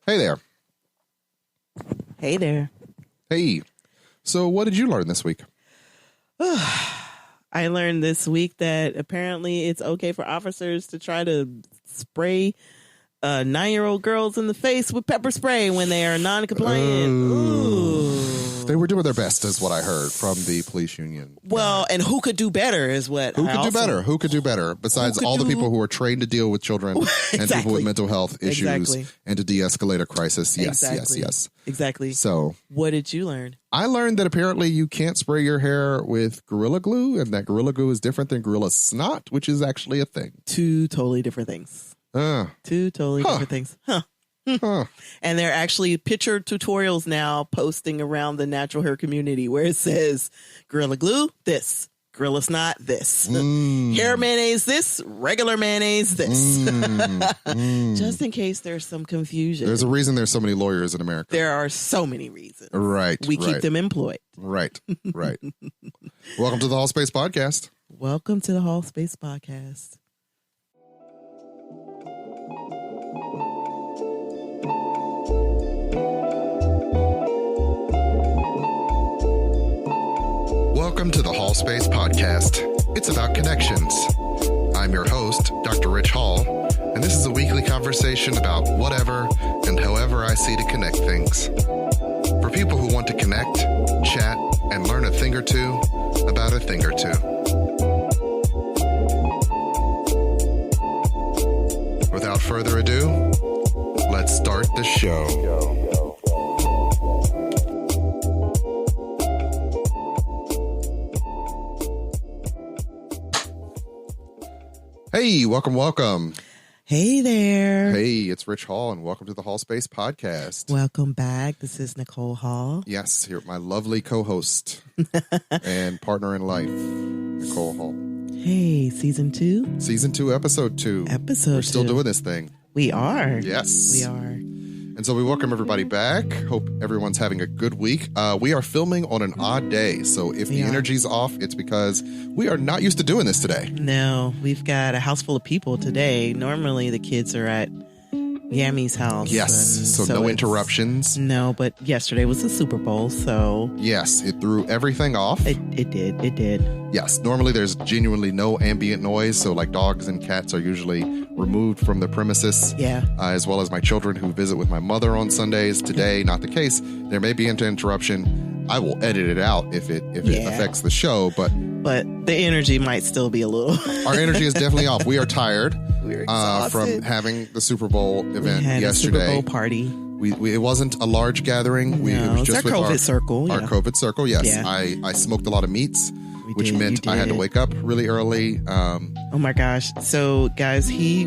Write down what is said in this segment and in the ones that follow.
Hey there. Hey there. Hey. So what did you learn this week? I learned this week that apparently it's okay for officers to try to spray 9-year-old girls in the face with pepper spray when they are non-compliant. Ooh. They were doing their best, is what I heard from the police union. Well, and who could do better is what Who could do better besides all the people who are trained to deal with children and people with mental health issues and to de-escalate a crisis? Yes. Exactly. So what did you learn? I learned that apparently you can't spray your hair with Gorilla Glue, and that Gorilla Glue is different than Gorilla Snot, which is actually a thing. Two totally different things. Two totally different things. And there are actually picture tutorials now posting around the natural hair community where it says Gorilla Glue, this. Gorilla Snot, this. Hair mayonnaise, this. Regular mayonnaise, this. Just in case there's some confusion. There's a reason there's so many lawyers in America. There are so many reasons. Right. We keep them employed. Right. Welcome to the Hallspace Podcast. Welcome to the Hallspace Podcast. Welcome to the Hallspace Podcast. It's about connections. I'm your host, Dr. Ritch Hall, and this is a weekly conversation about whatever and however I see to connect things. For people who want to connect, chat, and learn a thing or two about a thing or two. Without further ado, let's start the show. Hey, welcome. Hey there. Hey, it's Ritch Hall, and welcome to the Hallspace Podcast. Welcome back. This is Nicole Hall. Yes, here, my lovely co-host and partner in life, Nicole Hall. Hey, season 2? Season 2, episode 2. We're still doing this thing. We are. Yes. We are. And so we welcome everybody back. Hope everyone's having a good week. We are filming on an odd day, so if the energy's off, it's because we are not used to doing this today. No, we've got a house full of people today. Normally the kids are at Yammy's house. Yes, so no interruptions. No, but yesterday was the Super Bowl, so... Yes, it threw everything off. It did. Yes, normally there's genuinely no ambient noise, so like dogs and cats are usually removed from the premises. Yeah. As well as my children who visit with my mother on Sundays. Today, not the case. There may be an interruption. I will edit it out if it affects the show, but the energy might still be a little... Our energy is definitely off. We are tired. We're exhausted. From having the Super Bowl event yesterday. A Super Bowl party. It wasn't a large garing. It was just our COVID circle. Our COVID circle, yes. Yeah. I smoked a lot of meats, which meant I had to wake up really early. Oh my gosh. So, guys, he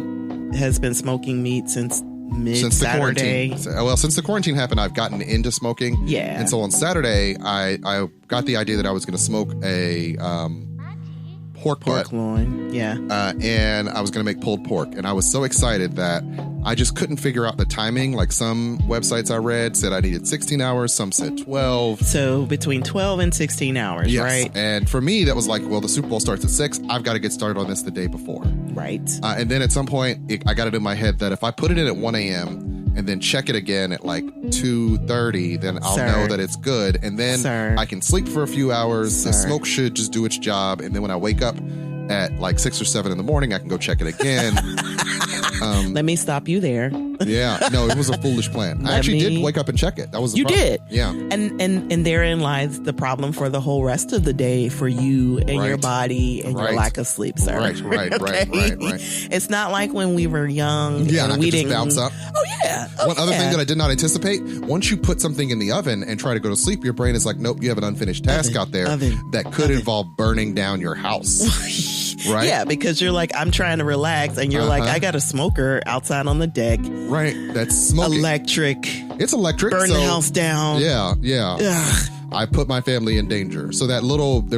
has been smoking meat since mid-Saturday. Since the quarantine happened, I've gotten into smoking. Yeah. And so on Saturday, I got the idea that I was going to smoke a pork loin. Yeah. And I was going to make pulled pork. And I was so excited that I just couldn't figure out the timing. Like some websites I read said I needed 16 hours. Some said 12. So between 12 and 16 hours, yes. Right? And for me, that was like, well, the Super Bowl starts at 6. I've got to get started on this the day before. Right. And then at some point, I got it in my head that if I put it in at 1 a.m., and then check it again at like 2:30, then I'll know that it's good. And then I can sleep for a few hours. The smoke should just do its job. And then when I wake up at like 6 or 7 in the morning, I can go check it again. Let me stop you there. Yeah, no, it was a foolish plan. I actually did wake up and check it. That was the problem. Did. Yeah. And therein lies the problem for the whole rest of the day for you and your body and your lack of sleep, sir. Right. It's not like when we were young and we didn't bounce up. Oh yeah. One other thing that I did not anticipate, once you put something in the oven and try to go to sleep, your brain is like, nope, you have an unfinished task out there that could involve burning down your house. Right? Yeah, because you're like, I'm trying to relax, and you're like, I got a smoker outside on the deck. Right, that's smoking. Electric. It's electric. Burn the house down. Yeah. Ugh. I put my family in danger. So there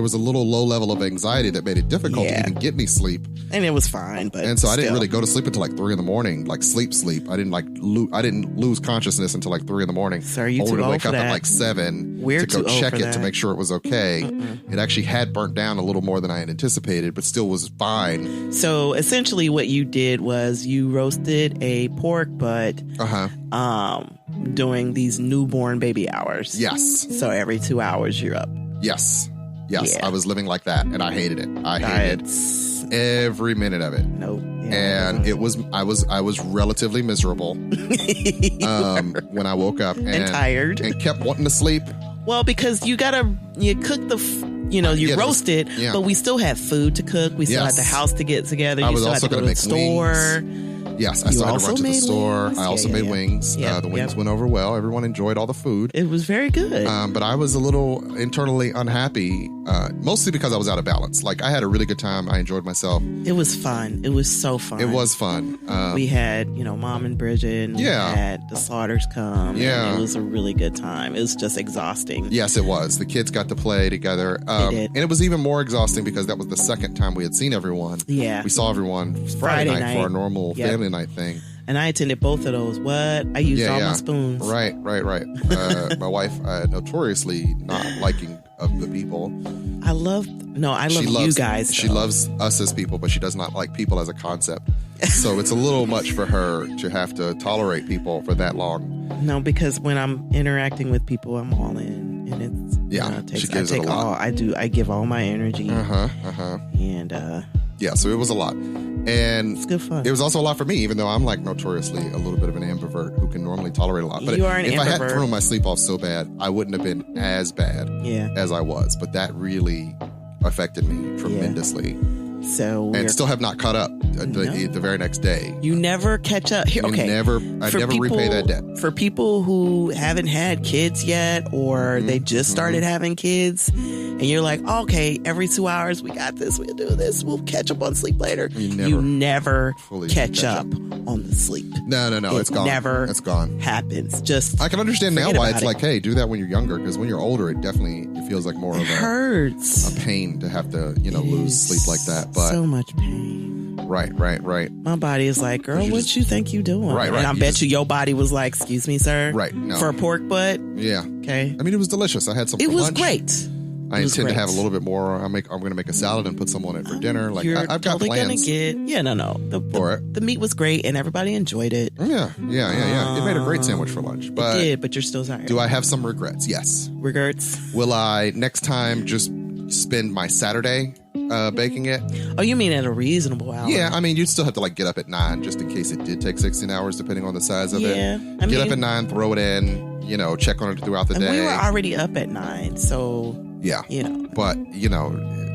was a little low level of anxiety that made it difficult to even get me sleep. And it was fine, but and so I didn't really go to sleep until like 3 a.m, like sleep. I didn't lose consciousness until like 3 a.m. Sir, you too to old wake for up that. at like 7 We're to go too old check for it that. to make sure it was okay. It actually had burnt down a little more than I had anticipated, but still was fine. So essentially what you did was you roasted a pork butt during these newborn baby hours. Yes. So every 2 hours you're up. Yes. Yeah. I was living like that, and I hated it. I hated every minute of it. Nope. And I was relatively miserable when I woke up and tired and kept wanting to sleep. Well, because you cook you roast it, but we still have food to cook. We still have the house to get together. I was also going to make store. Wings. Yes, I still had to run to the store. Wings? I also made wings. The wings went over well. Everyone enjoyed all the food. It was very good. But I was a little internally unhappy, mostly because I was out of balance. Like, I had a really good time. I enjoyed myself. It was fun. It was so fun. It was fun. We had, Mom and Bridget, and we had the Slaughters come. Yeah. And it was a really good time. It was just exhausting. Yes, it was. The kids got to play together. They did. And it was even more exhausting because that was the second time we had seen everyone. Yeah. We saw everyone Friday night for our normal family night thing. And I attended both of those. What? I used all my spoons. Right. My wife, notoriously not liking of the people. I love you guys. Though. She loves us as people, but she does not like people as a concept. So it's a little much for her to have to tolerate people for that long. No, because when I'm interacting with people, I'm all in, and it's she gives it a lot. I give all my energy. And so it was a lot. And it's good fun. It was also a lot for me, even though I'm like notoriously a little bit of an ambivert who can normally tolerate a lot. But you are an if ambivert. I hadn't thrown my sleep off so bad, I wouldn't have been as bad as I was. But that really affected me tremendously. So and still have not caught up the very next day. You never catch up. I never repay that debt. For people who haven't had kids yet, or they just started having kids, and you're like, okay, every 2 hours we got this, we'll do this, we'll catch up on sleep later. You never catch up on the sleep. No, it's gone. It's gone. Happens. Just I can understand now why it's like, hey, do that when you're younger, because when you're older, it feels like more of hurts. A pain to have to lose sleep like that. But so much pain. Right. My body is like, girl, what you think you doing? Right. And I bet your body was like, excuse me, sir. Right. No. For a pork butt. Yeah. Okay. I mean, it was delicious. I had some. It was lunch. Great. I intend to have a little bit more. I'm going to make a salad and put some on it for dinner. Like I've got totally plans. The meat was great and everybody enjoyed it. Yeah. It made a great sandwich for lunch. But it did, but you're still tired. Do I have some regrets? Yes. Regrets? Will I next time just spend my Saturday baking it? Oh, you mean at a reasonable hour? Yeah, I mean, you'd still have to get up at 9 just in case it did take 16 hours, depending on the size of it. Get up at 9, throw it in, check on it throughout the day. We were already up at 9, so yeah, But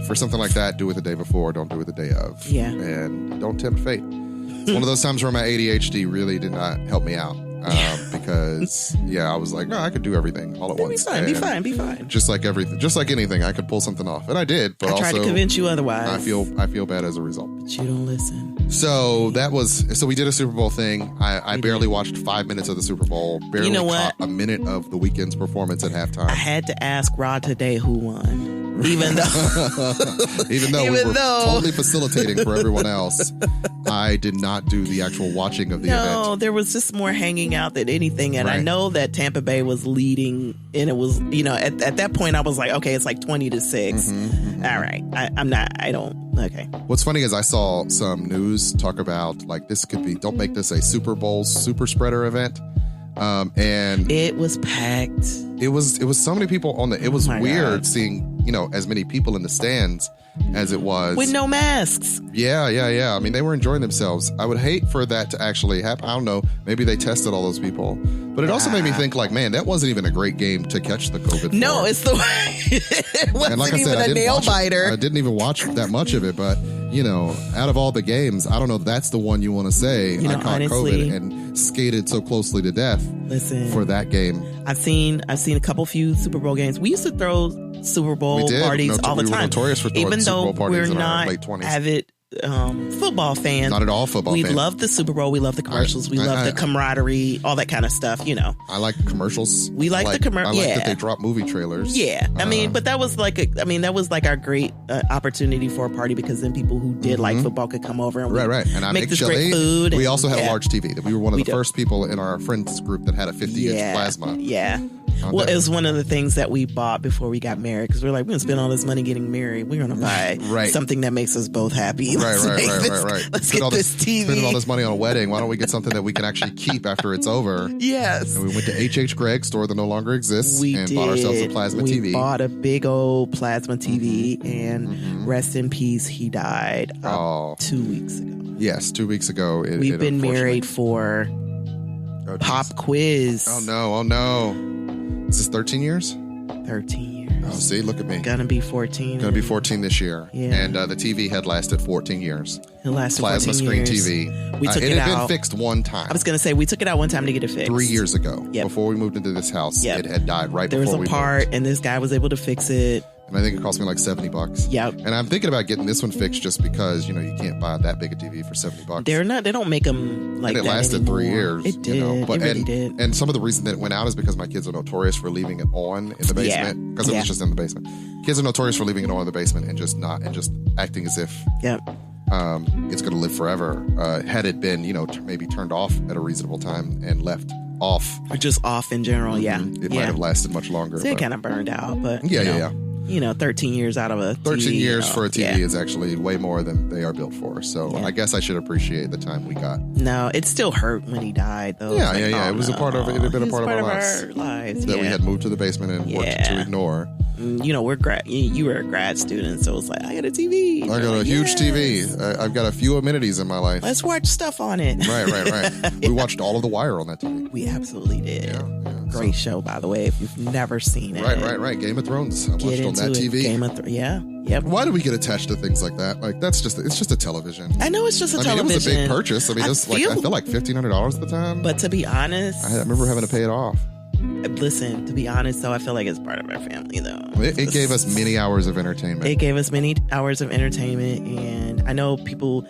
for something like that, do it the day before, don't do it the day of. Yeah, and don't tempt fate. It's one of those times where my ADHD really did not help me out. Because I was like, no, I could do everything all at once. Be fine. Just like anything, I could pull something off, and I did. But I tried to convince you otherwise. I feel bad as a result. But you don't listen. So we did a Super Bowl thing. I barely watched 5 minutes of the Super Bowl. Barely caught a minute of the Weeknd's performance at halftime. I had to ask Rod today who won. Even though we were totally facilitating for everyone else, I did not do the actual watching of the event. No, there was just more hanging out than anything. And I know that Tampa Bay was leading, and it was, at that point I was like, okay, it's like 20-6. All right. Okay. What's funny is I saw some news talk about don't make this a Super Bowl super spreader event. And it was packed. It was so many people on it was weird seeing, as many people in the stands as it was. With no masks. Yeah. I mean, they were enjoying themselves. I would hate for that to actually happen. I don't know. Maybe they tested all those people. But it also made me think man, that wasn't even a great game to catch the COVID. No, it's the it wasn't and like I said, even a nail biter. I didn't even watch that much of it, but out of all the games, I don't know, that's the one you want to say I caught honestly, COVID and skated so closely to death. Listen, for that game. I've seen a few Super Bowl games. We used to throw Super Bowl parties all the time. We were notorious for throwing Super Bowl parties in our late 20s. Avid football fans. Not at all football fans. We love the Super Bowl. We love the commercials. We love the camaraderie, all that kind of stuff, you know. I like commercials. We like the commercials. I like that they drop movie trailers. Yeah. I mean, but that was like our great opportunity for a party, because then people who did like football could come over and right. And I make this great food. We also had a large TV. We were one of the first people in our friends group that had a 50-inch plasma. Yeah. Well, it was one of the things that we bought before we got married, because we're like, we're going to spend all this money getting married. We're going to buy something that makes us both happy. Right. Let's get this TV. Spending all this money on a wedding. Why don't we get something that we can actually keep after it's over? Yes. And we went to H.H. Greg's store that no longer exists bought ourselves a plasma TV. We bought a big old plasma TV, and rest in peace, he died 2 weeks ago. Yes, 2 weeks ago. We've been married for pop quiz. Oh, no. Is this 13 years? 13 years. Oh, see, look at me. Gonna be 14. Gonna be 14 this year. Yeah. And the TV had lasted 14 years. It lasted Plasma 14 screen years. TV. We took it out. It had been fixed one time. I was gonna say, we took it out one time to get it fixed. 3 years ago. Before we moved into this house. It had died right there before we moved. There was a part, moved. and this guy was able to fix it. And I think it cost me like $70. Yep. And I'm thinking about getting this one fixed just because, you can't buy that big a TV for $70. They don't make them like that and it lasted anymore. 3 years. It did. It really did. And some of the reason that it went out is because my kids are notorious for leaving it on in the basement. Because it was just in the basement. Kids are notorious for leaving it on in the basement and just acting as if it's going to live forever. Had it been, maybe turned off at a reasonable time and left off. Or just off in general, It might have lasted much longer. So it kind of burned out, but 13 years out of a 13 TV, years for a TV is actually way more than they are built for. So I guess I should appreciate the time we got. No, it still hurt when he died, though. It was a part of it. It had been a part of our lives. That we had moved to the basement and worked to ignore. You were a grad student, so it's like, I got a TV. I got a huge TV. I've got a few amenities in my life. Let's watch stuff on it. Right. We watched all of The Wire on that TV. We absolutely did. Great show, by the way, if you've never seen it. Right. Game of Thrones. I watched on that TV. Game of Thrones. Yep. Why do we get attached to things like that? Like, it's just a television. I know it's just a television. It was a big purchase. I feel like $1,500 at the time. But to be honest, I remember having to pay it off. Listen, to be honest, though, I feel like it's part of our family, though. It gave us many hours of entertainment. And I know people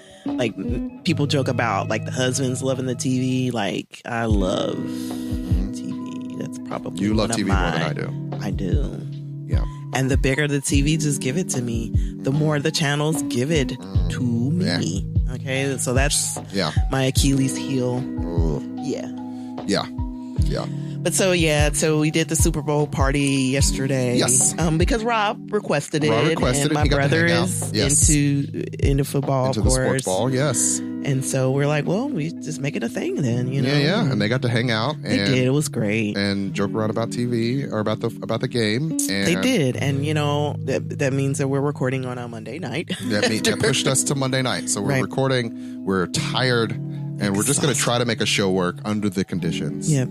joke about like the husbands loving the TV. Like, I love TV. That's probably you love TV more than I do. I do. Yeah. And the bigger the TV, just give it to me. The more the channels, give it to me. Yeah. Okay, so that's my Achilles heel. Yeah. But so we did the Super Bowl party yesterday. Yes. Because Rob requested it. And my brother is into football, into of course. The sports ball, yes. And so we're like, well, we just make it a thing then, Yeah. And they got to hang out. They did. It was great. And joke around about TV or about the game. And they did. And, that means that we're recording on a Monday night. That pushed us to Monday night. So we're recording. We're tired. And we're just going to try to make a show work under the conditions. Yep.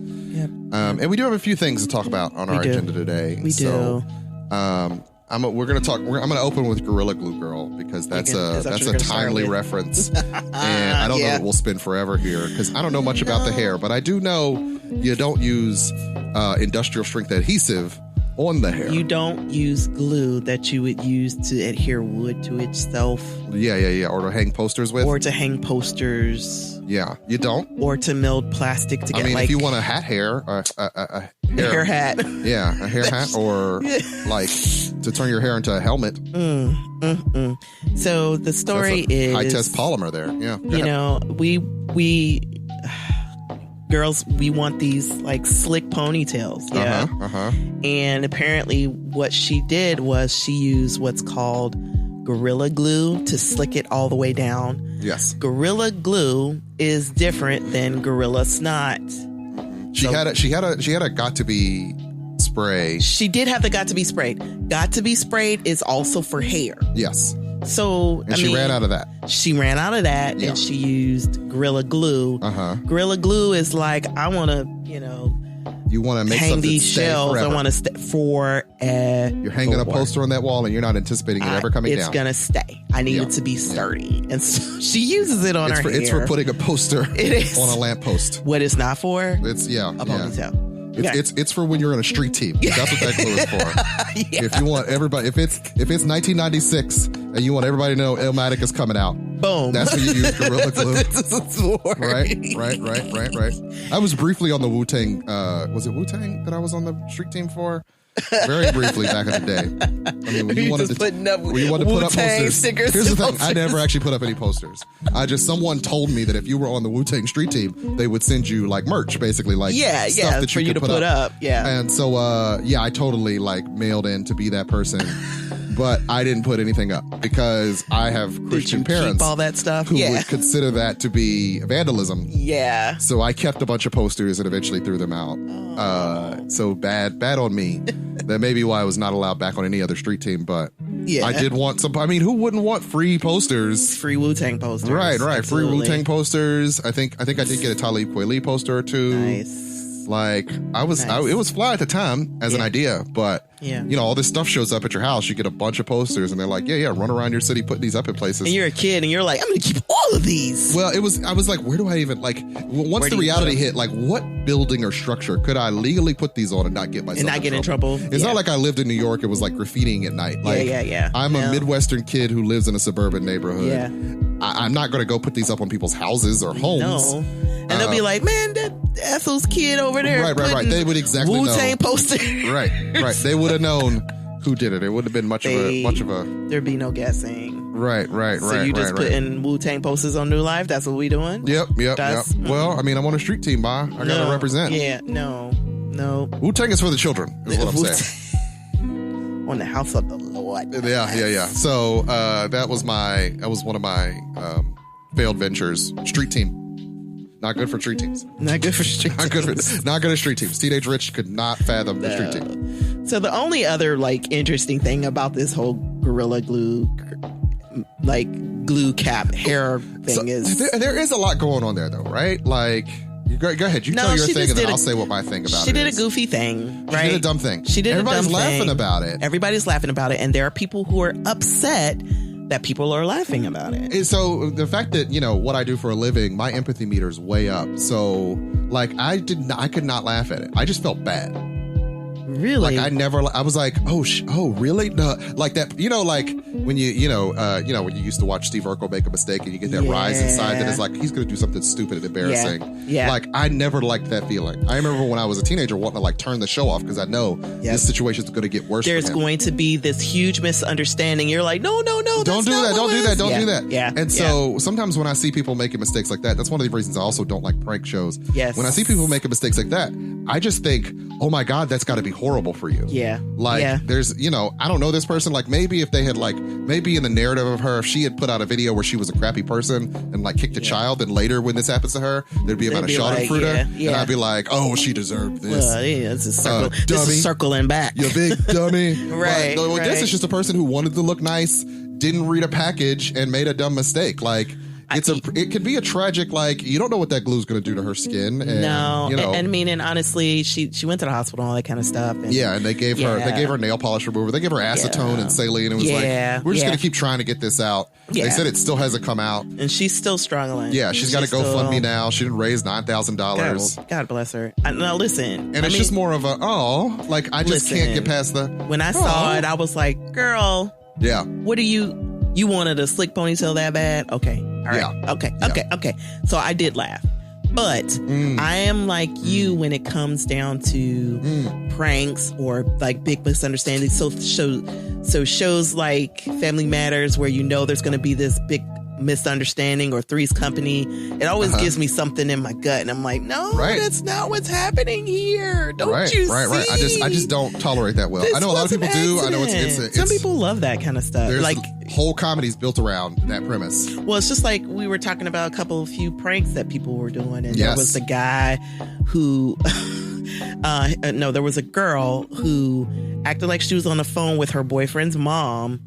And we do have a few things to talk about on our agenda today. We do. I'm going to open with Gorilla Glue Girl because that's a timely reference, and I don't know that we'll spend forever here because I don't know much about the hair, but I do know you don't use industrial strength adhesive on the hair. You don't use glue that you would use to adhere wood to itself. Yeah. Or to hang posters with. Or to hang posters. Yeah, you don't. Or to meld plastic to get if you want a hat hair, a hair hat. Yeah, a hair hat, or like to turn your hair into a helmet. So the story is high test polymer there. Yeah, we girls, we want these like slick ponytails. Yeah. And apparently what she did was she used what's called Gorilla Glue to slick it all the way down. Yes. Gorilla Glue is different than Gorilla Snot. She had a got to be spray. She did have the got to be sprayed. Got to be sprayed is also for hair. Yes. So she ran out of that. She ran out of that, and she used Gorilla Glue. Gorilla Glue is like, I want to, you want to make hang these shells. Forever. I want to stay for. You're hanging a poster on that wall, and you're not anticipating it ever coming down. It's gonna stay. I need it to be sturdy, and so she uses it on her hair. It's for putting a poster on a lamppost. What it's not for? It's a ponytail. It's for when you're on a street team. That's what that glue is for. If you want everybody, if it's 1996 and you want everybody to know Illmatic is coming out, Boom. That's what you use Gorilla Glue. This is for. Right. I was briefly on the Wu-Tang. Was it Wu-Tang that I was on the street team for? Very briefly back in the day. I mean, when you wanted to put up posters. Stickers. Here's the thing: I never actually put up any posters. Someone told me that if you were on the Wu-Tang street team, they would send you like merch, basically like stuff that for you to put up. Yeah. And so I totally like mailed in to be that person. But I didn't put anything up because I have Christian parents. Keep all that stuff? Who would consider that to be vandalism. Yeah. So I kept a bunch of posters and eventually threw them out. So bad on me. That may be why I was not allowed back on any other street team. But I did want some. I mean, who wouldn't want free posters? Free Wu-Tang posters. Right. Absolutely. Free Wu-Tang posters. I think I did get a Talib Kweli poster or two. Nice. Like it was fly at the time as an idea, but all this stuff shows up at your house. You get a bunch of posters, and they're like, run around your city putting these up in places. And you're a kid, and you're like, I'm going to keep all of these. Well, I was like, where do I even once the reality hit, like, what building or structure could I legally put these on and not get myself and not get in trouble? It's not like I lived in New York. It was like graffitiing at night. Like, I'm a Midwestern kid who lives in a suburban neighborhood. Yeah. I'm not going to go put these up on people's houses or homes. No. And they'll be like, man, that Ethel's kid over there. Right. They would exactly know. Wu-Tang poster. Right. They would have known who did it. It wouldn't have been much of a. There'd be no guessing. Right. So you just putting Wu-Tang posters on New Life? That's what we doing? Yep. Well, I mean, I'm on a street team, I gotta represent. Yeah. No. Wu-Tang is for the children, is what I'm saying. On the house of the Lord. Yeah. So that was one of my failed ventures. Street team. Not good for street teams. Not good for street teams. Not good at street teams. Teenage Ritch could not fathom the street team. So the only other interesting thing about this whole Gorilla Glue glue cap hair thing is there is a lot going on there though, right? Like, go ahead. You tell your thing, and then I'll say what my thing about it is. She did a goofy thing, right? She did a dumb thing. Everybody's laughing about it. Everybody's laughing about it, and there are people who are upset that people are laughing about it. So the fact that, what I do for a living, my empathy meter is way up. So I could not laugh at it. I just felt bad. Really? I was like, oh, really? No, like that, when when you used to watch Steve Urkel make a mistake and you get that rise inside that is like, he's going to do something stupid and embarrassing. Yeah. Like, I never liked that feeling. I remember when I was a teenager wanting to turn the show off because I know this situation is going to get worse. There's going to be this huge misunderstanding. You're like, no. Don't do that. Yeah. And so sometimes when I see people making mistakes like that, that's one of the reasons I also don't like prank shows. Yes. When I see people making mistakes like that, I just think, oh my God, that's got to be horrible for you. Yeah. There's, I don't know this person. Like, maybe if they had maybe in the narrative of her, if she had put out a video where she was a crappy person and kicked a child, and later when this happens to her, there'd be about a schadenfreude. And I'd be like, oh, she deserved this. Well, it's a circle. This is circling back. You big dummy. Right. This is just a person who wanted to look nice, didn't read a package, and made a dumb mistake. It could be a tragic, you don't know what that glue is going to do to her skin. And, and honestly, she went to the hospital and all that kind of stuff. And, and they gave her nail polish remover. They gave her acetone and saline. And it was we're just going to keep trying to get this out. Yeah. They said it still hasn't come out. And she's still struggling. Yeah, she's got to GoFundMe now. She didn't raise $9,000. God bless her. Now listen. And it's just more of I just can't get past the... When I saw it, I was like, girl. Yeah. What do you wanted a slick ponytail that bad? Okay. All right. Yeah. Okay. So I did laugh. But I am like you when it comes down to pranks or big misunderstandings. So shows like Family Matters where there's going to be this big misunderstanding or Three's Company, it always gives me something in my gut, and I'm like, no, that's not what's happening here. Don't you see? Right. I just don't tolerate that well. I know a lot of people do. I know it's some people love that kind of stuff. There's whole comedies built around that premise. Well, it's just like we were talking about a few pranks that people were doing, and there was the guy who there was a girl who acted like she was on the phone with her boyfriend's mom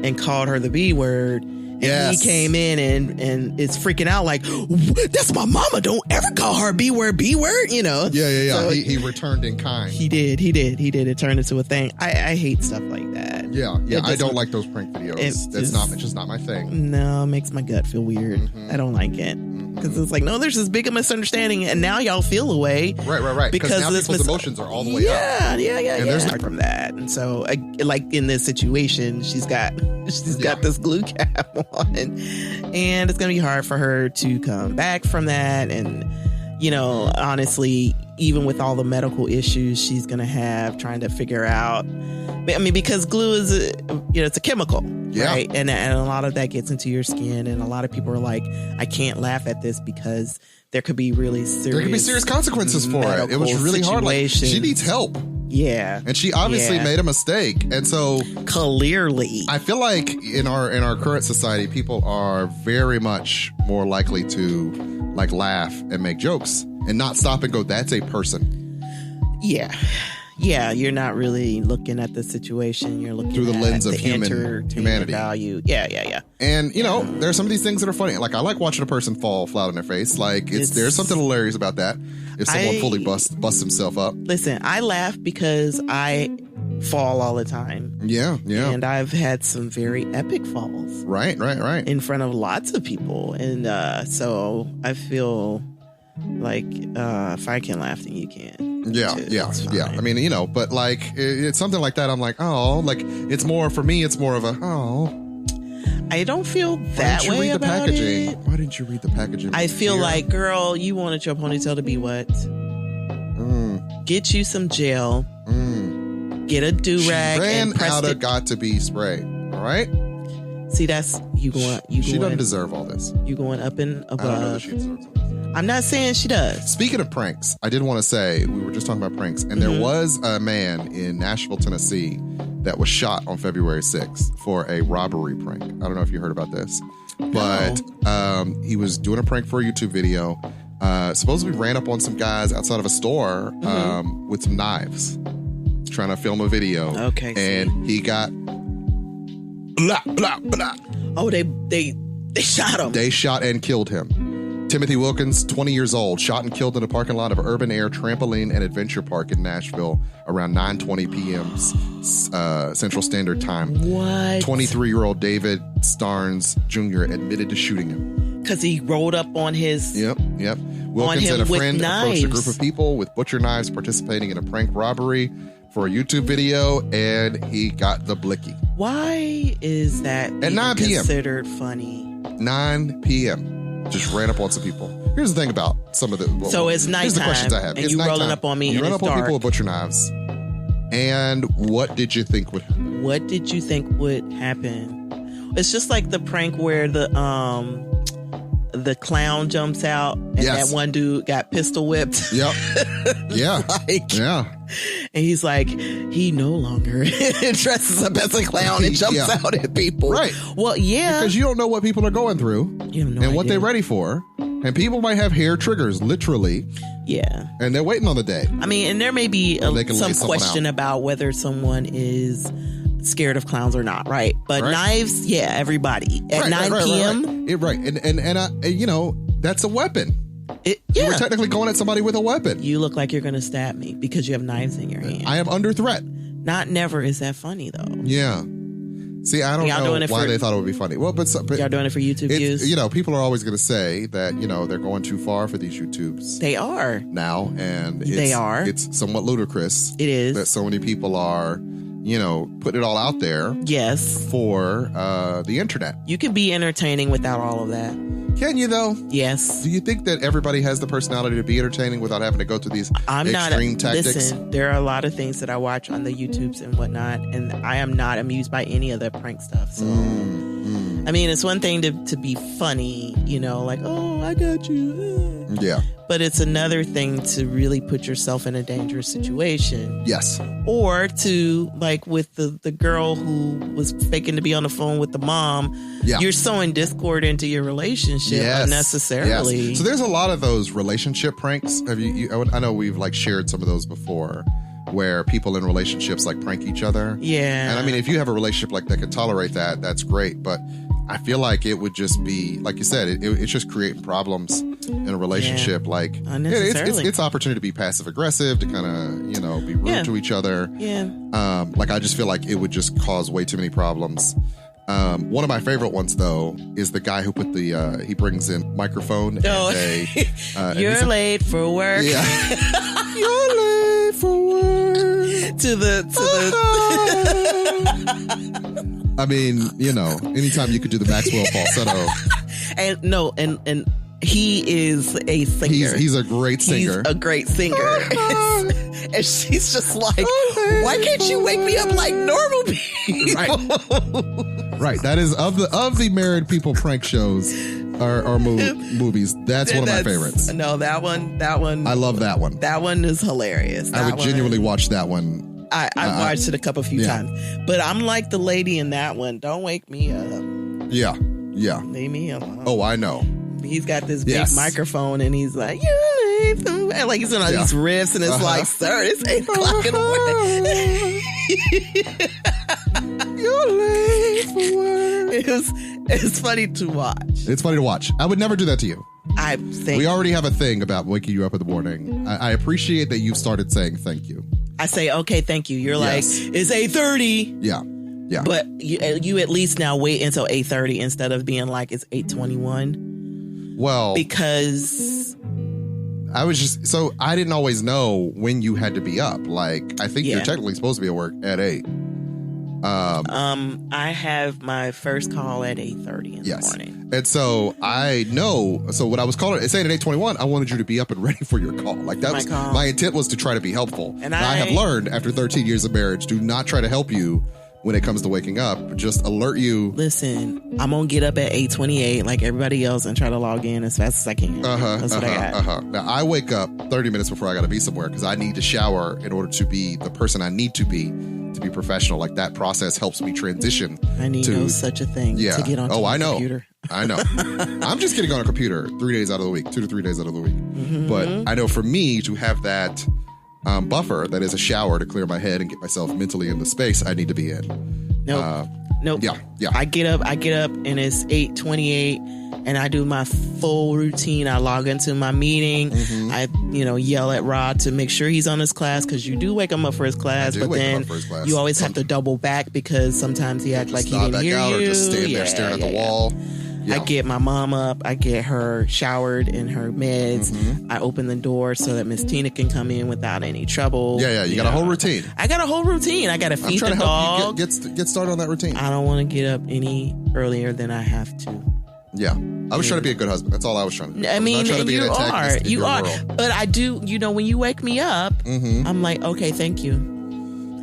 and called her the B word. And he came in and is freaking out like, that's my mama. Don't ever call her B word. Yeah. So he returned in kind. He did. It turned into a thing. I hate stuff like that. not. Yeah. I don't like those prank videos. It's just not my thing. No, it makes my gut feel weird. Mm-hmm. I don't like it. Because it's like, no, there's this big misunderstanding, and now y'all feel away. Right. Because now people's emotions are all the way up. Yeah. And there's from that. And so, like in this situation, she's got this glue cap on, and it's going to be hard for her to come back from that. And, honestly, even with all the medical issues she's going to have trying to figure out, I mean, because glue is, it's a chemical, right? And a lot of that gets into your skin. And a lot of people are like, I can't laugh at this because there could be really serious consequences for it. It was really hard. Like, she needs help. Yeah. And she obviously made a mistake. And so clearly, I feel like in our current society, people are very much more likely to like laugh and make jokes and not stop and go, that's a person. Yeah, you're not really looking at the situation. You're looking through the lens of humanity value. Yeah. And there are some of these things that are funny. Like, I like watching a person fall flat on their face. Like, there's something hilarious about that. If someone fully busts himself up. Listen, I laugh because I fall all the time. Yeah. And I've had some very epic falls. Right. In front of lots of people, and so I feel like if I can laugh, then you can. Yeah. I mean, but like it's something like that. I'm like, oh, like it's more for me. It's more of a I don't feel that way about it. Why didn't you read the packaging? I feel like, girl, you wanted your ponytail to be what? Get you some gel. Get a do-rag. Ran out of got to be spray. All right. See, that's you going. She doesn't deserve all this. You going up and above. I don't know that she deserves all this. I'm not saying she does. Speaking of pranks, I did want to say, we were just talking about pranks, and there was a man in Nashville, Tennessee that was shot on February 6th for a robbery prank. I don't know if you heard about this, but he was doing a prank for a YouTube video. Supposedly ran up on some guys outside of a store with some knives, trying to film a video. Okay. And he got blah, blah, blah. Oh, they shot him. They shot and killed him. Timothy Wilkins, 20 years old, shot and killed in a parking lot of Urban Air Trampoline and Adventure Park in Nashville around 9:20 p.m. Central Standard Time. What? 23-year-old David Starnes Jr. admitted to shooting him. Because he rolled up on his... Yep. Wilkins and a friend approached a group of people with butcher knives participating in a prank robbery for a YouTube video, and he got the blicky. Why is that at 9 p.m. considered funny? 9 p.m. Just ran up on some people. Here's the thing about some of the... So it's nighttime. Here's the questions I have. And you rolling up on me you and run up on people with butcher knives. And what did you think would happen? What did you think would happen? It's just like the prank where the clown jumps out and that one dude got pistol whipped. Yep. Yeah. And he's like, he no longer dresses up as a clown and jumps out at people. Right. Well, yeah. Because you don't know what people are going through and what they're ready for. And people might have hair triggers, literally. Yeah. And they're waiting on the day. I mean, and there may be some question about whether someone is scared of clowns or not, right? But knives, everybody. At 9 p.m. Right. And you know, that's a weapon. You were technically going at somebody with a weapon. You look like you're going to stab me because you have knives in your hand. I am under threat. Not never is that funny, though. Yeah. See, I don't know why they thought it would be funny. Well, but y'all doing it for YouTube views? You know, people are always going to say that, you know, they're going too far for these YouTubes. They are. Now, and it's somewhat ludicrous. It is. That so many people are, you know, putting it all out there. Yes. For the internet. You can be entertaining without all of that. Can you, though? Yes. Do you think that everybody has the personality to be entertaining without having to go through these extreme tactics? Listen, there are a lot of things that I watch on the YouTubes and whatnot, and I am not amused by any of the prank stuff. So, I mean, it's one thing to be funny, you know, like, oh, I got you. Yeah. But it's another thing to really put yourself in a dangerous situation. Yes. Or to, like with the girl who was faking to be on the phone with the mom, you're sowing discord into your relationship unnecessarily. Yes. So there's a lot of those relationship pranks. Have I know we've like shared some of those before, where people in relationships like prank each other. Yeah. And I mean, if you have a relationship like that can tolerate that, that's great. But I feel like it would just be, like you said, it's just creating problems in a relationship. Yeah. Like, it's opportunity to be passive aggressive, to kind of, you know, be rude to each other. Yeah. Like, I just feel like it would just cause way too many problems. One of my favorite ones, though, is the guy who put he brings in microphone. You're late for work. Yeah. You're late for work. I mean, you know, anytime you could do the Maxwell falsetto. And he is a singer. He's a great singer. He's a great singer. And she's just like, why can't you wake me up like normal people? Right. That is of the married people prank shows or movies. That's one of my favorites. No, that one. I love that one. That one is hilarious. I would genuinely watch that one. I watched it a few times, but I'm like the lady in that one. Don't wake me up. Yeah. Leave me alone. Oh, I know. He's got this big microphone and he's like, you're late. And like he's doing all these riffs and it's like, sir, it's 8:00 in the morning. You're late for work. It's funny to watch. It's funny to watch. I would never do that to you. I think we already have a thing about waking you up in the morning. I appreciate that you've started saying thank you. I say, okay, thank you. You're like, it's 8:30. Yeah. But you at least now wait until 8:30 instead of being like, it's 8:21. Well, because I didn't always know when you had to be up. Like, I think you're technically supposed to be at work at 8. I have my first call at 8:30 in the morning. And so I know. So what I was calling, saying at 8:21, I wanted you to be up and ready for your call. Like that was my intent, was to try to be helpful. And I have learned after 13 years of marriage, do not try to help you when it comes to waking up. Just alert you. Listen, I'm gonna get up at 8:28 like everybody else and try to log in as fast as I can. That's what I got. Now I wake up 30 minutes before I gotta be somewhere because I need to shower in order to be the person I need to be professional. Like that process helps me transition. I need no such a thing to get on computer. I know. I'm just getting on a computer 3 days out of the week, 2 to 3 days out of the week. Mm-hmm. But I know for me to have that buffer that is a shower to clear my head and get myself mentally in the space I need to be in. Nope. Yeah. I get up and it's 8:28 and I do my full routine. I log into my meeting. Mm-hmm. I, yell at Rod to make sure he's on his class because you do wake him up for his class, but then you always have to double back because sometimes he acts like he didn't hear you. Or just stand there staring at the wall. Yeah. I get my mom up. I get her showered in her meds. Mm-hmm. I open the door so that Miss Tina can come in without any trouble. Yeah. You got a whole routine. I got a whole routine. I got to feed the dog. I'm trying to help you get started on that routine. I don't want to get up any earlier than I have to. Yeah. I was trying to be a good husband. That's all I was trying to do. I mean, you are. But I do, when you wake me up, I'm like, okay, thank you.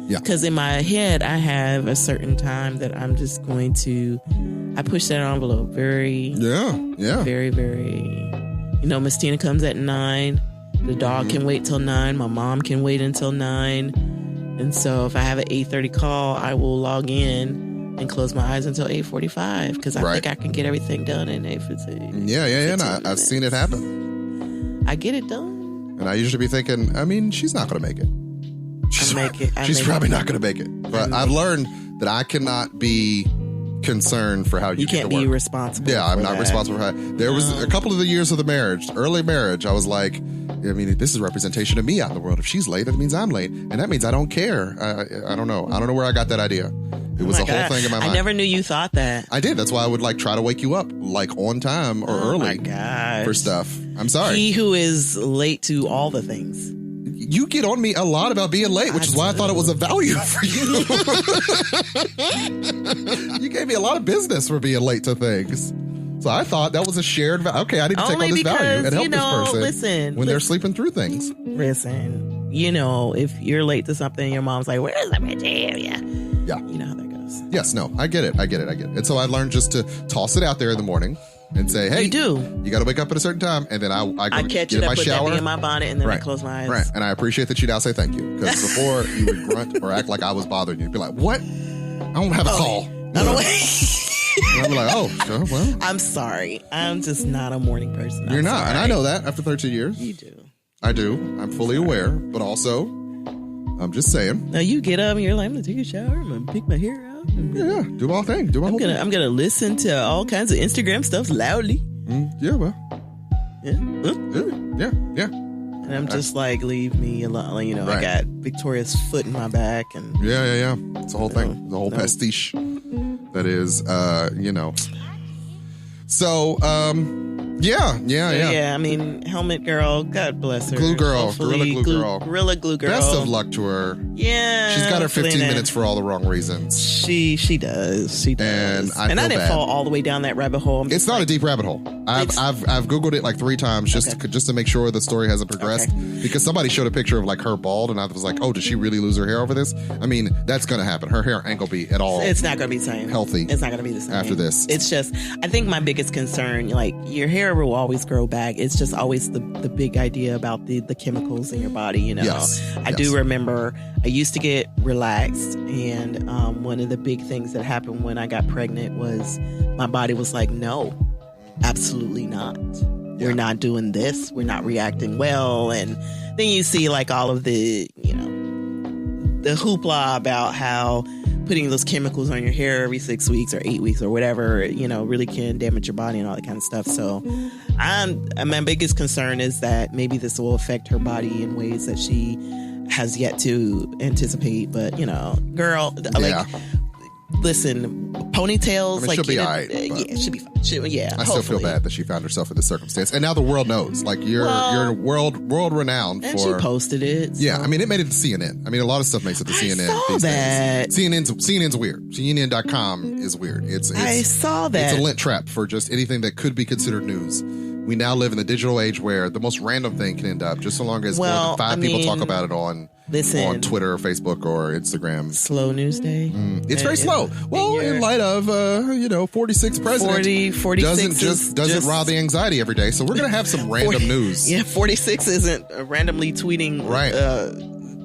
Yeah. Because in my head, I have a certain time that I'm just going to, I push that envelope very, very, very, Miss Tina comes at 9. The dog can wait till 9. My mom can wait until 9. And so if I have an 8:30 call, I will log in and close my eyes until 8:45 because I think I can get everything done in 8:15. Yeah. No, I've seen it happen. I get it done. And I usually be thinking, she's not going to make it. She's probably not going to make it. But I've learned that I cannot be concerned for how you can't be responsible. Yeah, I'm not responsible for that. There was a couple of the years of the early marriage, I was like, this is representation of me out in the world. If she's late, that means I'm late. And that means I don't care. I don't know. I don't know where I got that idea. It was a whole thing in my mind. I never knew you thought that. I did. That's why I would try to wake you up on time or early my gosh. For stuff. I'm sorry. He who is late to all the things. You get on me a lot about being late, which is why I thought it was a value for you. You gave me a lot of business for being late to things. So I thought that was a shared value. Okay, I need to take on this value and help this person when they're sleeping through things. Listen, if you're late to something, your mom's like, where's the material? Yeah. You know how that goes. Yes, no, I get it. And so I learned just to toss it out there in the morning and say, hey, you got to wake up at a certain time. And then I go catch get it in my up, shower. Put that in my bonnet, and then I close my eyes. Right. And I appreciate that you now say thank you. Because before you would grunt or act like I was bothering you. You'd be like, what? I don't have a call. I don't And I'd be like, sure, well. I'm sorry. I'm just not a morning person. You're not. Sorry. And I know that after 13 years. You do. I do. I'm fully aware. But also, I'm just saying. Now you get up and you're like, I'm going to take a shower. I'm going to pick my hair out. Yeah. Do my thing. I'm gonna listen to all kinds of Instagram stuff loudly. Yeah, well. Yeah. Yeah. And I'm just like, leave me alone. You know, I got Victoria's foot in my back, and yeah. It's a whole thing. The whole pastiche. That is, So, yeah. I mean, Helmet Girl, God bless her. Glue Girl, Gorilla Glue Girl. Best of luck to her. Yeah, she's got her 15 minutes for all the wrong reasons. She does. And I didn't fall all the way down that rabbit hole. It's not a deep rabbit hole. I've Googled it like 3 times just to make sure the story hasn't progressed. Because somebody showed a picture of like her bald, and I was like, oh, did she really lose her hair over this? I mean, that's gonna happen. Her hair ain't gonna be at all. It's not gonna be the same. Healthy. It's not gonna be the same after this. It's just, I think my biggest concern, like, your hair will always grow back. It's just always the big idea about the chemicals in your body. You know, I do remember I used to get relaxed, and one of the big things that happened when I got pregnant was my body was like, no, absolutely not. We're not doing this. We're not reacting well. And then you see like all of the, the hoopla about how putting those chemicals on your hair every 6 weeks or 8 weeks or whatever, really can damage your body and all that kind of stuff. So my biggest concern is that maybe this will affect her body in ways that she has yet to anticipate. But, girl, listen, ponytails, she'll be all right. Yeah, she'll be fine. I still feel bad that she found herself in this circumstance, and now the world knows. Like you're world renowned and for. she posted it. So. Yeah, I mean, it made it to CNN. I mean, a lot of stuff makes it to CNN these days. CNN's weird. CNN.com is weird. I saw that. It's a lint trap for just anything that could be considered news. We now live in the digital age where the most random thing can end up, just so long as more than 5 people talk about it on Twitter or Facebook or Instagram. Slow news day. It's very slow. Well, in light of 46 president 46 doesn't rob the anxiety every day. So we're gonna have some random news. Yeah, 46 isn't randomly tweeting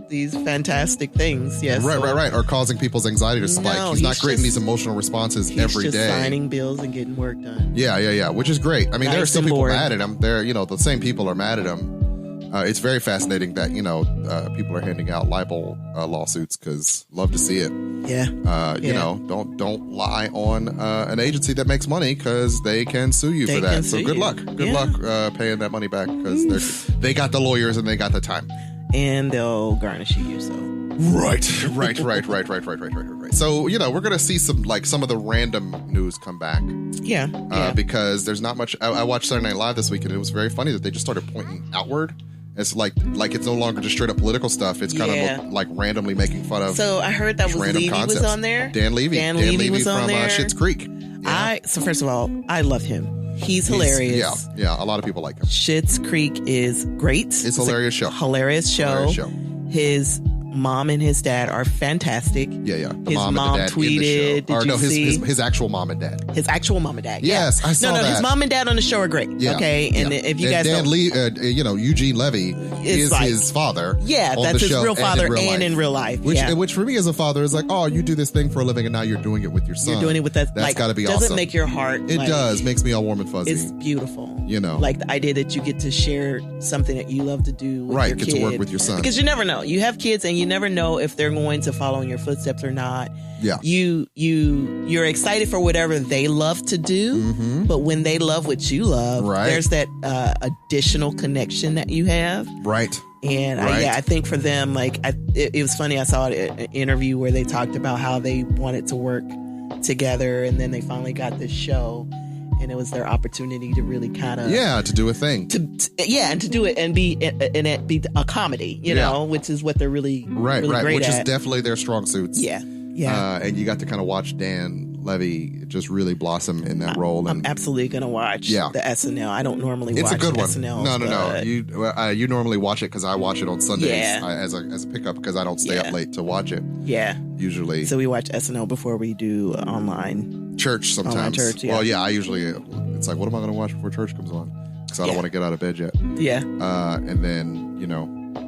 these fantastic things. Yes, right. Or causing people's anxiety to spike. He's not creating these emotional responses every day. He's just signing bills and getting work done. Yeah. Which is great. I mean, there are still people mad at him. The same people are mad at him. It's very fascinating that people are handing out libel lawsuits because love to see it. Don't lie on an agency that makes money because they can sue you for that. So good luck. Good luck paying that money back because they got the lawyers and they got the time. And they'll garnish you. So right. So we're gonna see some of the random news come back. Because there's not much. I watched Saturday Night Live this week and it was very funny that they just started pointing outward. It's like it's no longer just straight up political stuff. It's kind of like randomly making fun of. So I heard that Levy was on there. Dan Levy was on from there. Schitt's Creek. Yeah. So first of all, I love him. He's hilarious. Yeah. A lot of people like him. Schitt's Creek is great. It's a hilarious show. Hilarious show. His mom and his dad are fantastic. Yeah. His mom and dad tweeted. Did you see? His actual mom and dad. His actual mom and dad. Yes, I saw that. His mom and dad on the show are great. Yeah, okay, and if you guys Dan don't, Eugene Levy is his father. Yeah, that's his real father and in real life. Which for me as a father is like, oh, you do this thing for a living and now you're doing it with your son. You're doing it with that. That's got to be awesome. Doesn't make your heart. It does. Makes me all warm and fuzzy. It's beautiful. Like the idea that you get to share something that you love to do with your kid. Get to work with your son. Because you never know. You have kids and you never know if they're going to follow in your footsteps or not. Yeah. You're excited for whatever they love to do, but when they love what you love, there's that additional connection that you have. Right. And I think for them, it was funny. I saw an interview where they talked about how they wanted to work together, and then they finally got this show. And it was their opportunity to really kind of to do a thing and to do it and be a comedy, which is what they're really great which at. is definitely their strong suits. And you got to kind of watch Dan Levy just really blossom in that role. I'm absolutely gonna watch the SNL. I don't normally watch a good one. SNL. No. You normally watch it because I watch it on Sundays as a pickup because I don't stay up late to watch it. Usually. So we watch SNL before we do online church sometimes. Online church, Well, I usually it's like, what am I going to watch before church comes on? Because I don't want to get out of bed yet. And then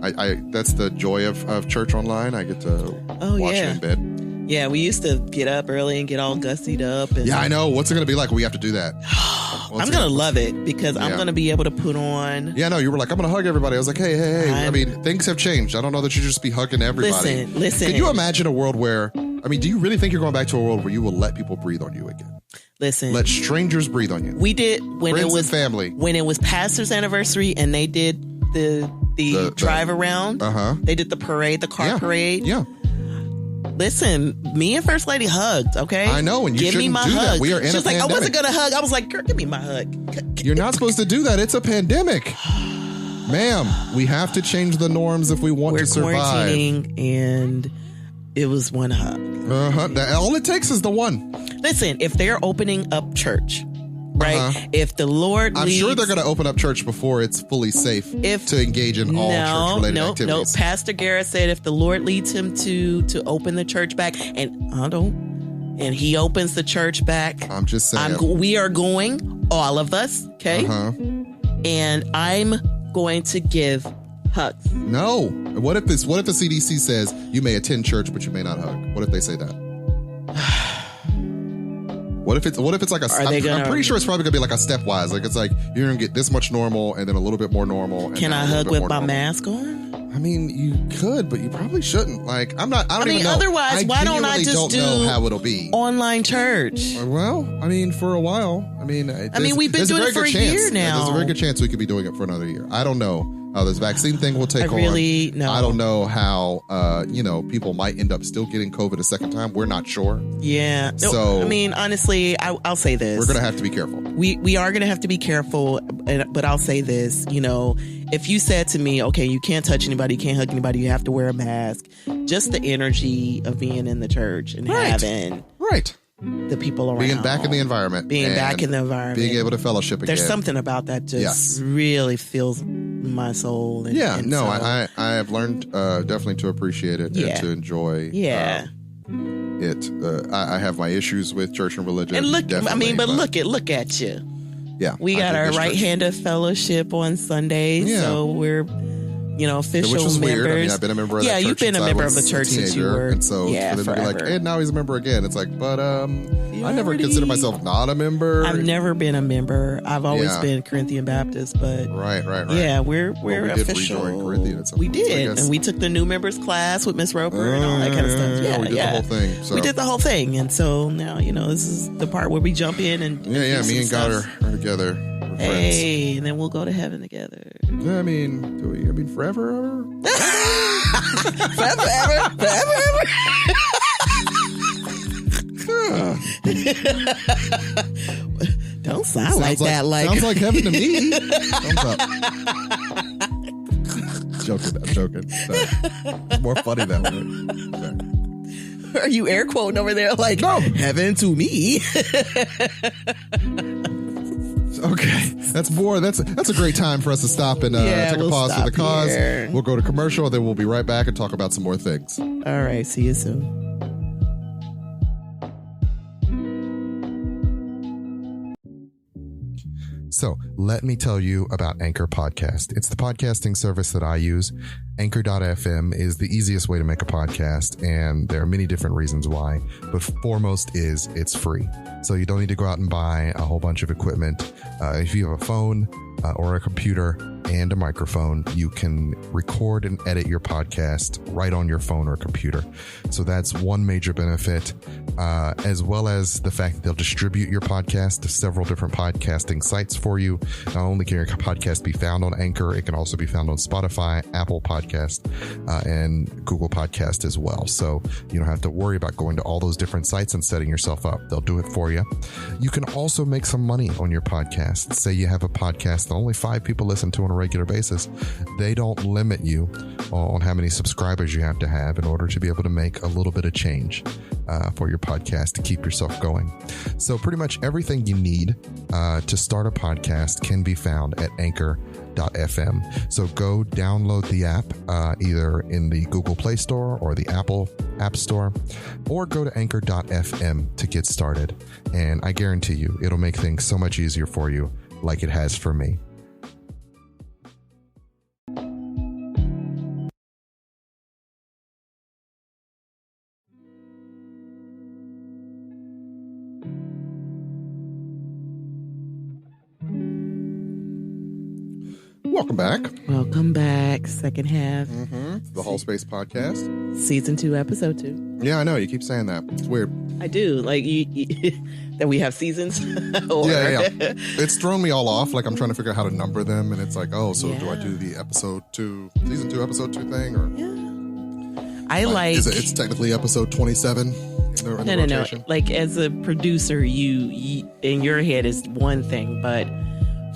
I that's the joy of church online. I get to watch it in bed. Yeah, we used to get up early and get all gussied up. And I know. What's it going to be like when we have to do that? I'm going to love it because I'm going to be able to put on... Yeah, no, you were like, I'm going to hug everybody. I was like, hey. I mean, things have changed. I don't know that you just be hugging everybody. Listen. Can you imagine a world where I mean, do you really think you're going back to a world where you will let people breathe on you again? Listen, let strangers breathe on you. We did when Friends it was and family. When it was pastor's anniversary and they did the drive around. They did the parade, the car parade. Yeah. Listen, me and First Lady hugged, okay? I know, and you give shouldn't me my do hug. that. We are in She was a like, pandemic. I wasn't going to hug. I was like, girl, give me my hug. You're not supposed to do that. It's a pandemic. Ma'am, we have to change the norms if we want to survive. We're quarantining, and it was one hug. All it takes is the one. Listen, if they're opening up church, right? If the Lord I'm leads, sure they're going to open up church before it's fully safe to engage in all church-related activities. No, Pastor Garrett said if the Lord leads him to open the church back, and he opens the church back. I'm just saying. We are going, all of us, okay? And I'm going to give hugs. No. What if the CDC says you may attend church, but you may not hug? What if they say that? What if it's like I'm pretty sure it's probably gonna be like a stepwise. Like it's like you're gonna get this much normal and then a little bit more normal. And can I hug with my mask on? I mean, you could, but you probably shouldn't. Like I don't even know. Otherwise, why don't I just know how it'll be online church? Well, I mean, for a while. We've been doing it for a year now. There's a very good chance we could be doing it for another year. I don't know how this vaccine thing will take on. I don't know how, people might end up still getting COVID a second time. We're not sure. Yeah. So, honestly, I'll say this. We're going to have to be careful. We are going to have to be careful, but I'll say this, if you said to me, okay, you can't touch anybody, you can't hug anybody, you have to wear a mask, just the energy of being in the church and having the people around. Being back in the environment. Being able to fellowship again. There's something about that just really fills my soul. I have learned definitely to appreciate it and to enjoy it. I have my issues with church and religion. And look at you. Yeah. We got our right-handed fellowship on Sundays, so we're official which is members. Weird. I've been a member of that church. You've been a member of the church since you were. And so for them to be like, and now he's a member again. It's like, but I never considered myself not a member. I've never been a member. I've always been Corinthian Baptist, but right. Yeah, we're official. Did rejoin Corinthian we did, and we took the new members class with Miss Roper and all that kind of stuff. Yeah, we did the whole thing. So. We did the whole thing, and so now this is the part where we jump in and me and God are together. Hey, and then we'll go to heaven together. I mean, forever? forever. Don't sound like that. Sounds like heaven to me. Thumbs up. I'm joking. Sorry. It's more funny that way. Sorry. Are you air quoting over there like, no, heaven to me? Okay, that's a great time for us to stop and take a pause for the cause. Here. We'll go to commercial, and then we'll be right back and talk about some more things. All right, see you soon. So let me tell you about Anchor Podcast. It's the podcasting service that I use. Anchor.fm is the easiest way to make a podcast, and there are many different reasons why, but foremost is it's free. So you don't need to go out and buy a whole bunch of equipment. If you have a phone or a computer and a microphone, you can record and edit your podcast right on your phone or computer. So that's one major benefit, as well as the fact that they'll distribute your podcast to several different podcasting sites for you. Not only can your podcast be found on Anchor, it can also be found on Spotify, Apple Podcast, and Google Podcast as well. So you don't have to worry about going to all those different sites and setting yourself up. They'll do it for you. You can also make some money on your podcast. Say you have a podcast that only 5 people listen to on a regular basis. They don't limit you on how many subscribers you have to have in order to be able to make a little bit of change for your podcast to keep yourself going. So pretty much everything you need to start a podcast can be found at Anchor.fm. So go download the app either in the Google Play Store or the Apple App Store, or go to Anchor.fm to get started. And I guarantee you, it'll make things so much easier for you, like it has for me. Welcome back. Welcome back. Second half. The Hallspace Podcast. Season 2, episode 2. Yeah, I know. You keep saying that. It's weird. I do. Like, that we have seasons? Yeah. It's thrown me all off. Like, I'm trying to figure out how to number them. And it's like, oh, so do I do the season 2, episode 2 thing? Or it's technically episode 27 in the rotation? No. Like, as a producer, you in your head is one thing, but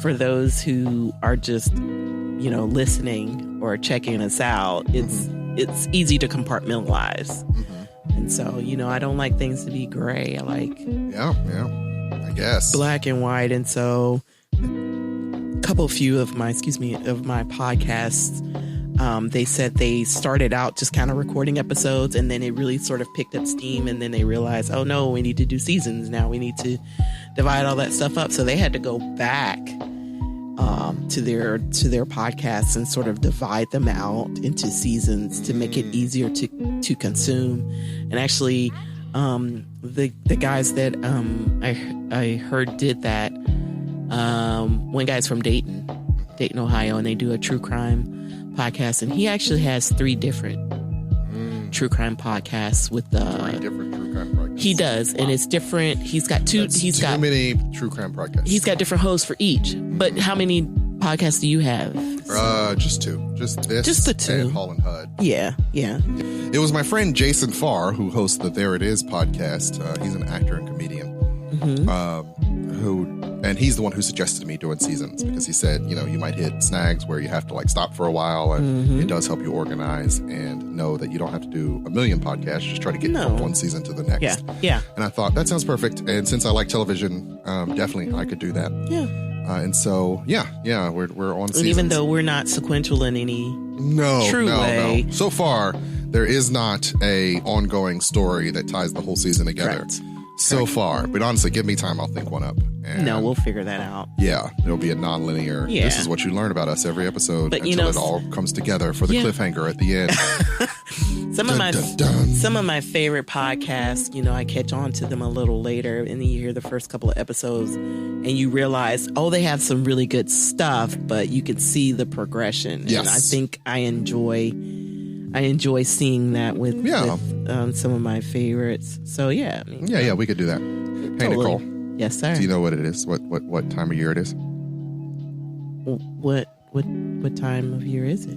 for those who are just, listening or checking us out, it's easy to compartmentalize. And so, I don't like things to be gray. I like I guess black and white. And so few of my podcasts, they said they started out just kind of recording episodes, and then it really sort of picked up steam, and then they realized, oh no, we need to do seasons now. We need to divide all that stuff up. So they had to go back to their podcasts and sort of divide them out into seasons to make it easier to consume. And actually, the guys that I heard did that. One guy's from Dayton, Ohio, and they do a true crime podcast, and he actually has 3 different true crime podcasts with 3 different true crime podcasts. He does, and it's different. He's got two. He's got many true crime podcasts. He's got different hosts for each. But how many podcasts do you have? Just 2. Just the 2. And Hall and Hud. Yeah. It was my friend Jason Farr who hosts the There It Is podcast. He's an actor and comedian. And he's the one who suggested me doing seasons, because he said, you might hit snags where you have to stop for a while, and it does help you organize and know that you don't have to do a million podcasts. Just try to get from one season to the next. Yeah. And I thought that sounds perfect. And since I like television, definitely I could do that. Yeah. And so, we're on seasons. And even though we're not sequential in any true way. No. So far, there is not a ongoing story that ties the whole season together. Correct. So far. But honestly, give me time. I'll think one up. And we'll figure that out. Yeah. It'll be a non-linear. Yeah. This is what you learn about us every episode, but, until it all comes together for the cliffhanger at the end. Some of my favorite podcasts, I catch on to them a little later, and then you hear the first couple of episodes and you realize, they have some really good stuff, but you can see the progression. Yes. And I think I enjoy seeing that with some of my favorites. So we could do that. Totally. Hey, Nicole. Yes, sir. Do you know what it is? What time of year it is? What time of year is it?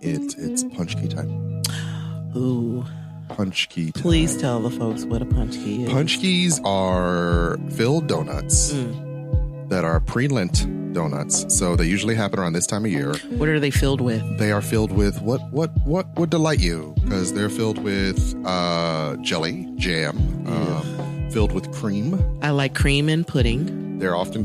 It's punch key time. Ooh. Punch key time. Please tell the folks what a punch key is. Punch keys are filled donuts that are pre-Lent donuts. So they usually happen around this time of year. What are they filled with? They are filled with what would delight you, because they're filled with jelly, jam, filled with cream. I like cream and pudding. They are often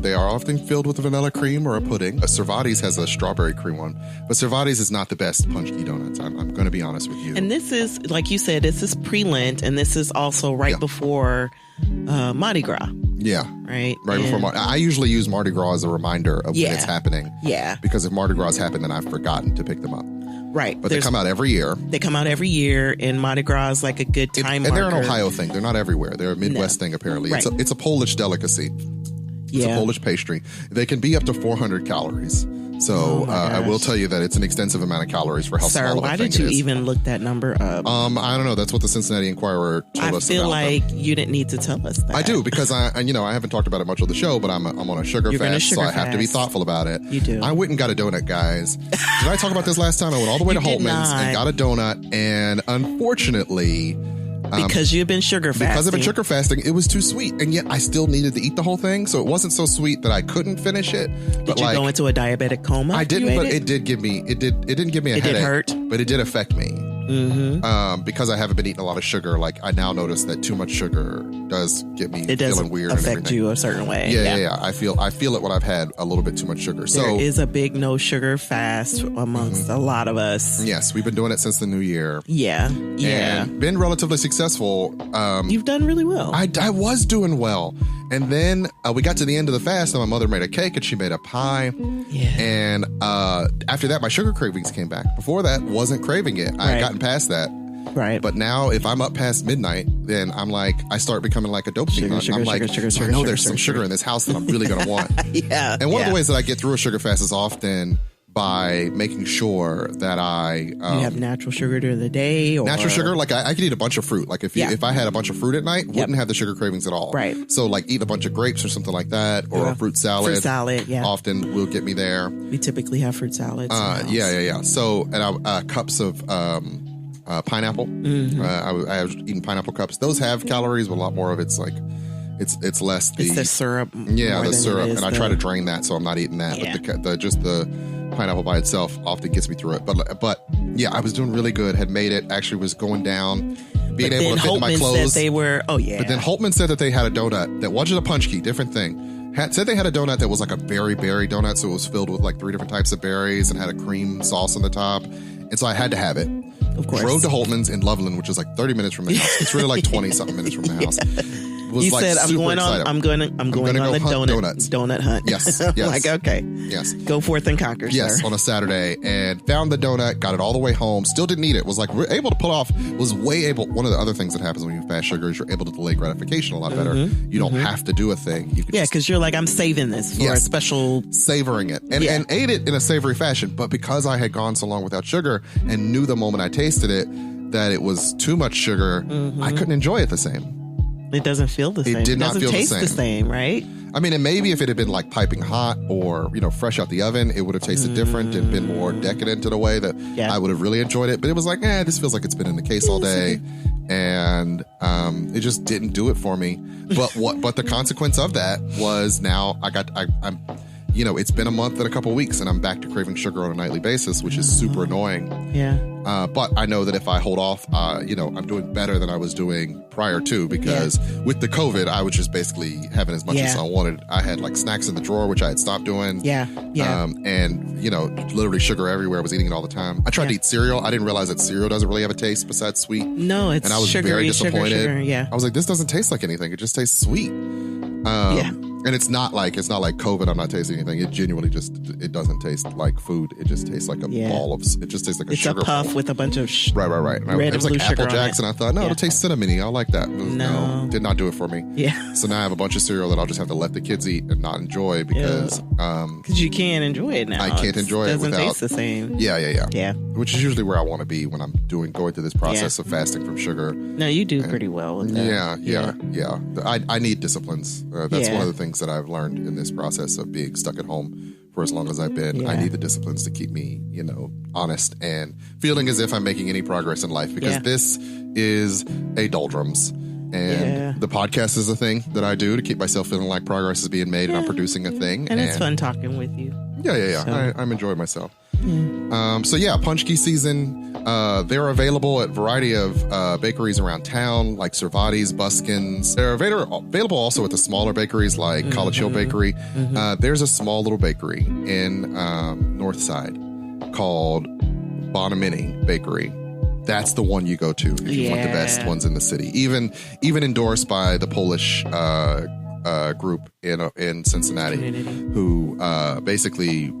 filled with vanilla cream or a pudding. Cervati's has a strawberry cream one, but Cervati's is not the best punch key donuts. I'm going to be honest with you. And this is, like you said, this is pre-Lent, and this is also before Mardi Gras. Yeah. Right before Mardi Gras. I usually use Mardi Gras as a reminder of when it's happening. Yeah. Because if Mardi Gras happened, then I've forgotten to pick them up. Right. But they come out every year. And Mardi Gras is like a good time marker. And they're an Ohio thing. They're not everywhere. They're a Midwest thing, apparently. Right. It's a Polish delicacy. It's a Polish pastry. They can be up to 400 calories. So I will tell you that it's an extensive amount of calories for how small of a thing it is. Sir, why did you even look that number up? I don't know. That's what the Cincinnati Enquirer told us about. I feel like you didn't need to tell us that. I do, because I haven't talked about it much on the show, but I'm on a sugar fast, so I have to be thoughtful about it. You do. I went and got a donut, guys. Did I talk about this last time? I went all the way to Holtman's and got a donut, and unfortunately, because you've been sugar fasting. Because I've been sugar fasting, it was too sweet, and yet I still needed to eat the whole thing. So it wasn't so sweet that I couldn't finish it. Did you go into a diabetic coma? I didn't, but it did give me. It didn't give me a headache. It did hurt, but it did affect me. Because I haven't been eating a lot of sugar. Like, I now notice that too much sugar does get me feeling weird. It does affect you a certain way. Yeah. I feel it when I've had a little bit too much sugar. So there is a big no sugar fast amongst a lot of us. Yes, we've been doing it since the new year. Yeah. And been relatively successful. You've done really well. I was doing well. And then we got to the end of the fast, and my mother made a cake and she made a pie. Yeah. And after that, my sugar cravings came back. Before that, wasn't craving it. I had gotten past that. Right. But now, if I'm up past midnight, then I'm like, I start becoming like a dopamine nut. I'm like, I know there's some sugar in this house that I'm really going to want. Yeah. And one of the ways that I get through a sugar fast is often by making sure that I you have natural sugar during the day, or natural sugar. Like I could eat a bunch of fruit. Like if I had a bunch of fruit at night, wouldn't have the sugar cravings at all. Right. So like eat a bunch of grapes or something like that, or a fruit salad. Fruit salad, often will get me there. We typically have fruit salads. Yeah. So and cups of pineapple. Mm-hmm. I was eating pineapple cups. Those have calories, but a lot more of it's like it's less it's the syrup. Yeah, the syrup, and I try to drain that, so I'm not eating that. Yeah. But just the pineapple by itself often gets me through it. But yeah, I was doing really good. Had made it. Actually, was going down. Being able to fit in my clothes. Said they were. Oh yeah. But then Holtman said that they had a donut that wasn't a punch key, different thing. Said they had a donut that was like a berry donut, so it was filled with like 3 different types of berries and had a cream sauce on the top. And so I had to have it. Of course. Drove to Holtman's in Loveland, which is like 30 minutes from the house. It's really like 20 something minutes from the house. He said, "I'm going on the donut hunt." Yes. Like, okay. Yes. Go forth and conquer. Yes, sir. on a Saturday, and found the donut, got it all the way home. Still didn't eat it. Was like able to pull off. Was way able. One of the other things that happens when you fast sugar is you're able to delay gratification a lot better. You don't have to do a thing. You can because you're like, I'm saving this for a special, savoring it, and ate it in a savory fashion. But because I had gone so long without sugar and knew the moment I tasted it that it was too much sugar, I couldn't enjoy it the same. It doesn't feel the same. It did not feel the same. It doesn't taste the same, right? I mean, and maybe if it had been like piping hot or, fresh out the oven, it would have tasted different and been more decadent in a way that I would have really enjoyed it. But it was like, this feels like it's been in the case all day. And it just didn't do it for me. But the consequence of that was now I'm it's been a month and a couple weeks and I'm back to craving sugar on a nightly basis, which is super annoying. Yeah. But I know that if I hold off, I'm doing better than I was doing prior to, because with the COVID, I was just basically having as much as I wanted. I had like snacks in the drawer, which I had stopped doing. Yeah. And, literally sugar everywhere. I was eating it all the time. I tried to eat cereal. I didn't realize that cereal doesn't really have a taste besides sweet. No, it's and I was sugary, very disappointed. Sugar, I was like, this doesn't taste like anything. It just tastes sweet. And it's not like COVID. I'm not tasting anything. It genuinely it doesn't taste like food. It just tastes like a ball of. It just tastes like a sugar. It's a puff ball with a bunch of right. Red it was like Apple Jacks, and I thought, it'll taste cinnamony. I like that. No, did not do it for me. Yeah. So now I have a bunch of cereal that I'll just have to let the kids eat and not enjoy because you can't enjoy it now. I can't enjoy it without. It doesn't taste the same. Yeah. Which is usually where I want to be when I'm going through this process of fasting from sugar. No, you do pretty well with that. Yeah. I need disciplines. That's one of the things that I've learned in this process of being stuck at home for as long as I've been. I need the disciplines to keep me, honest and feeling as if I'm making any progress in life, because this is a doldrums. And the podcast is a thing that I do to keep myself feeling like progress is being made and I'm producing a thing. And it's fun talking with you. Yeah. So. I'm enjoying myself. Punch key season. They're available at a variety of bakeries around town, like Cervati's, Buskin's. They're available also at the smaller bakeries like College Hill Bakery. There's a small little bakery in Northside called Bonamini Bakery. That's the one you go to if you want the best ones in the city. Even endorsed by the Polish group in Cincinnati, who basically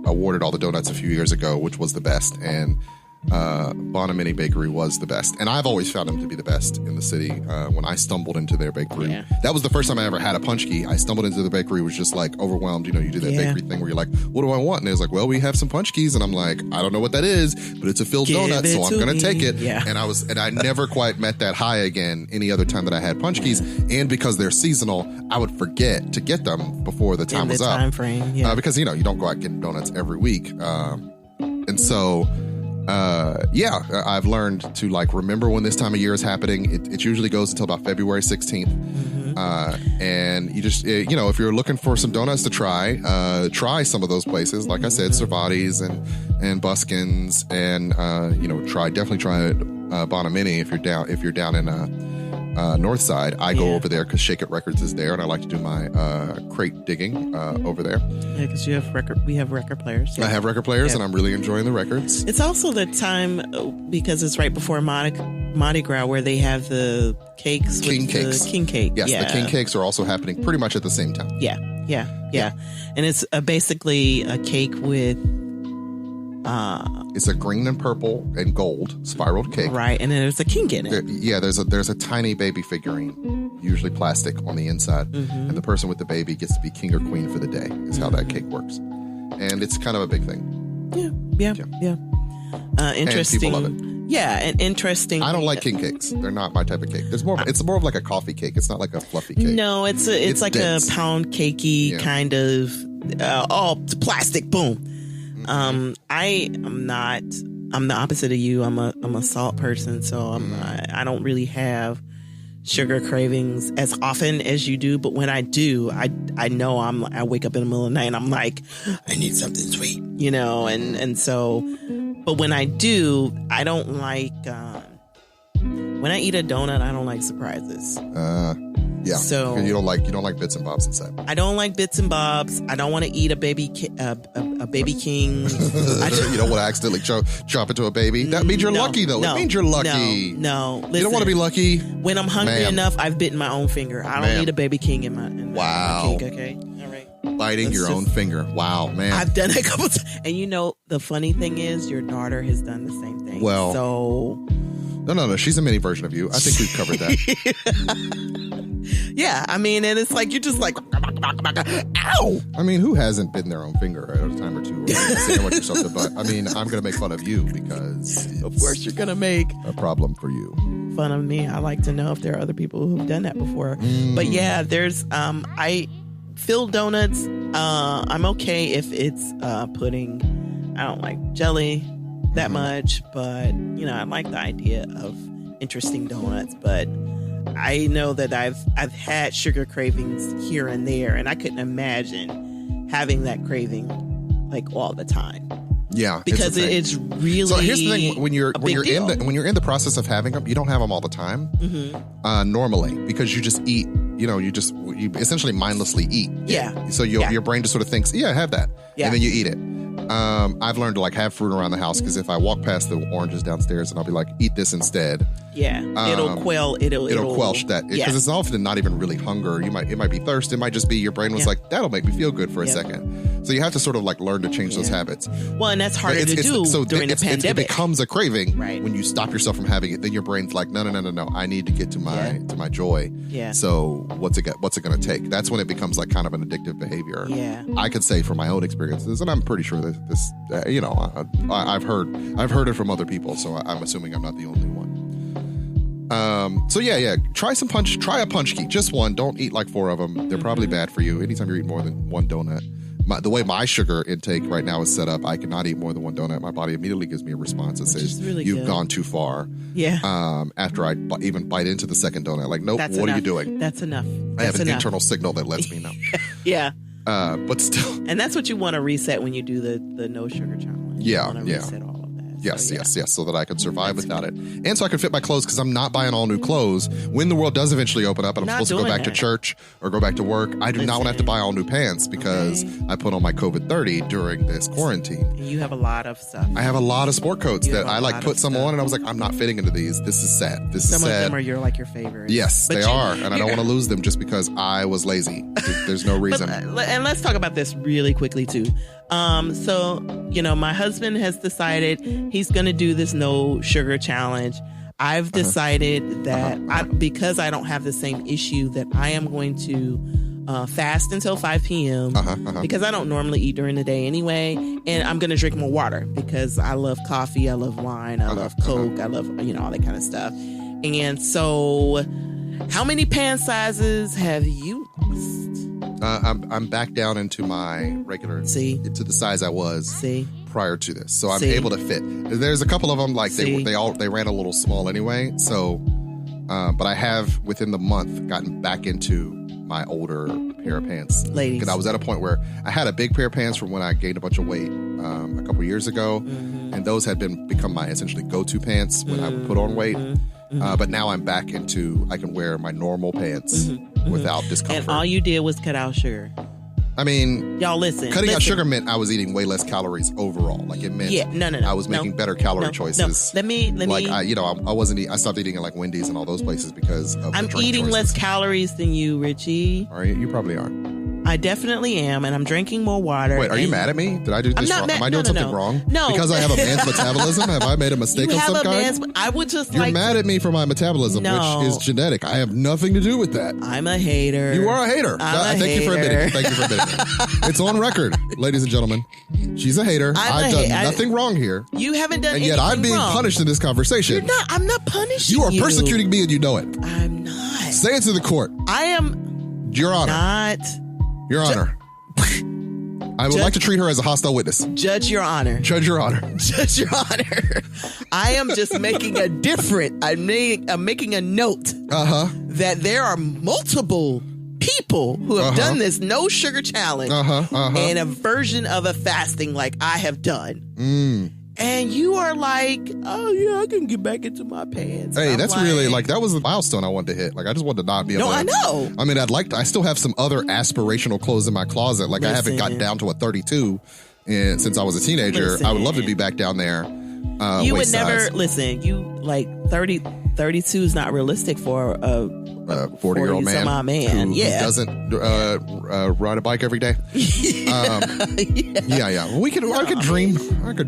awarded all the donuts a few years ago, which was the best. And Bonamini Bakery was the best. And I've always found them to be the best in the city. When I stumbled into their bakery, that was the first time I ever had a punch key. I stumbled into the bakery, was just like overwhelmed. You do that bakery thing where you're like, what do I want? And it was like, well, we have some punch keys. And I'm like, I don't know what that is, but it's a filled donut, so I'm going to take it. Yeah. And I never quite met that high again any other time that I had punch keys. And because they're seasonal, I would forget to get them before the time was up. Time frame, because, you don't go out getting donuts every week. And so... I've learned to remember when this time of year is happening. It usually goes until about February 16th. And you just, if you're looking for some donuts to try some of those places. Like I said, Cervati's and Buskin's, and, definitely try Bonamini if you're down in, Northside. I go over there because Shake It Records is there, and I like to do my crate digging over there. Yeah, because we have record players. I have record players, and I'm really enjoying the records. It's also the time, because it's right before Mardi Gras, where they have the cakes. King cakes. King cake. Yes, the King cakes are also happening pretty much at the same time. Yeah. And it's basically a cake with... it's a green and purple and gold spiraled cake. Right, and then there's a king in it. There's a tiny baby figurine, usually plastic, on the inside. And the person with the baby gets to be king or queen for the day, is how that cake works. And it's kind of a big thing. Yeah. Interesting. And people love it. Yeah, and interesting. I don't like king cakes. They're not my type of cake. It's more of like a coffee cake. It's not like a fluffy cake. No, it's like dense. A pound cakey kind of all plastic. Boom. Mm-hmm. I'm the opposite of you. I'm a salt person, so I don't really have sugar cravings as often as you do. But when I do, I know I wake up in the middle of the night and I'm like, I need something sweet, and so. But when I do, I don't like, when I eat a donut, I don't like surprises. Yeah. So you don't like bits and bobs inside. I don't like bits and bobs. I don't want to eat a baby king. You don't want to accidentally chop into a baby. That means you're lucky, though. It means you're lucky. No. Listen, you don't want to be lucky. When I'm hungry enough, I've bitten my own finger. I don't need a baby king in my cake, okay? All right. Biting your own finger. Wow, man. I've done it a couple times. And the funny thing is, your daughter has done the same thing. Well, so. No. She's a mini version of you. I think we've covered that. Yeah, and it's like, you're just like, ow. Who hasn't bitten their own finger at a time or two? Or sandwich or something, but I'm going to make fun of you because of course you're going to make a problem for you. Fun of me. I like to know if there are other people who've done that before. But yeah, there's, filled donuts, I'm okay if it's pudding. I don't like jelly that much, but I like the idea of interesting donuts. But I know that I've had sugar cravings here and there, and I couldn't imagine having that craving like all the time. Yeah, because it's really. So here's the thing: when you're in the process of having them, you don't have them all the time. Normally, because you just eat. You essentially mindlessly eat. Yeah. So your brain just sort of thinks, yeah, have that, and then you eat it. I've learned to have fruit around the house because if I walk past the oranges downstairs and I'll be like, eat this instead. Yeah, it'll quell that because it's often not even really hunger. It might be thirst. It might just be your brain was like, that'll make me feel good for a second. So you have to sort of learn to change those habits. Well, and that's harder to do during the pandemic. It becomes a craving when you stop yourself from having it. Then your brain's like, no. I need to get to my joy. Yeah. So what's it going to take? That's when it becomes kind of an addictive behavior. Yeah. I could say from my own experiences, and I'm pretty sure that this, I've heard it from other people. So I'm assuming I'm not the only one. So yeah. Try a punch key. Just one. Don't eat 4 of them. They're probably bad for you. Anytime you're eating more than one donut. The way my sugar intake right now is set up, I cannot eat more than one donut. My body immediately gives me a response that says, you've gone too far. Yeah. After I even bite into the second donut. Nope, that's what enough. Are you doing? That's enough. I have an internal signal that lets me know. Yeah. But still. And that's what you want to reset when you do the no sugar challenge. Yeah. You want to reset all of that. Yes, so that I can survive without it. And so I can fit my clothes because I'm not buying all new clothes. When the world does eventually open up and I'm supposed to go back to church or go back to work, I do not want to have to buy all new pants because I put on my COVID-30 during this quarantine. You have a lot of stuff. I have a lot of sport coats that I put some on and I was like, I'm not fitting into these. This is sad. Some of them are your favorites. Yes, they are. And I don't want to lose them just because I was lazy. There's no reason. And let's talk about this really quickly too. So, my husband has decided he's going to do this no sugar challenge. I've decided that because I don't have the same issue that I am going to fast until 5 p.m. Because I don't normally eat during the day anyway. And I'm going to drink more water because I love coffee. I love wine. I love Coke. I love, all that kind of stuff. And so how many pant sizes have you lost? I'm back down into my regular, to the size I was prior to this. So I'm able to fit. There's a couple of them they ran a little small anyway. So, but I have within the month gotten back into my older pair of pants. Ladies. Because I was at a point where I had a big pair of pants from when I gained a bunch of weight a couple years ago. And those had become my essentially go-to pants when I would put on weight. But now I'm back into, I can wear my normal pants without discomfort. And all you did was cut out sugar. I mean, y'all listen. Cutting out sugar meant I was eating way less calories overall. It meant I was making better calorie choices. Let me. I wasn't. I stopped eating at Wendy's and all those places because of I'm eating less calories than you, Richie. All right, you probably are. I definitely am, and I'm drinking more water. Wait, are you mad at me? Did I do this wrong? Am I doing something wrong? No. Because I have a man's metabolism? Have I made a mistake of some kind? I would just You're mad at me for my metabolism, which is genetic. I have nothing to do with that. I'm a hater. You are a hater. Thank you for admitting it. Thank you for admitting it. It's on record, ladies and gentlemen. She's a hater. I've done nothing wrong here. You haven't done anything wrong. And yet I'm being wrong. punished in this conversation. You're not. I'm not punishing you. You are persecuting me and you know it. I'm not. Say it to the court. I am Your Honor. Not. Your Honor. I would like to treat her as a hostile witness. Judge Your Honor. Judge Your Honor. Judge Your Honor. I am just making a I'm making a note that there are multiple people who have done this no sugar challenge and a version of a fasting like I have done. And you are like, oh yeah, I can get back into my pants. Hey, that's really that was a milestone I wanted to hit. I just wanted to not be able to. I know. I mean, I still have some other aspirational clothes in my closet. I haven't gotten down to a 32 since I was a teenager. I would love to be back down there. You would never, listen, 32 is not realistic for a 40-year-old man who doesn't ride a bike every day. Well, I could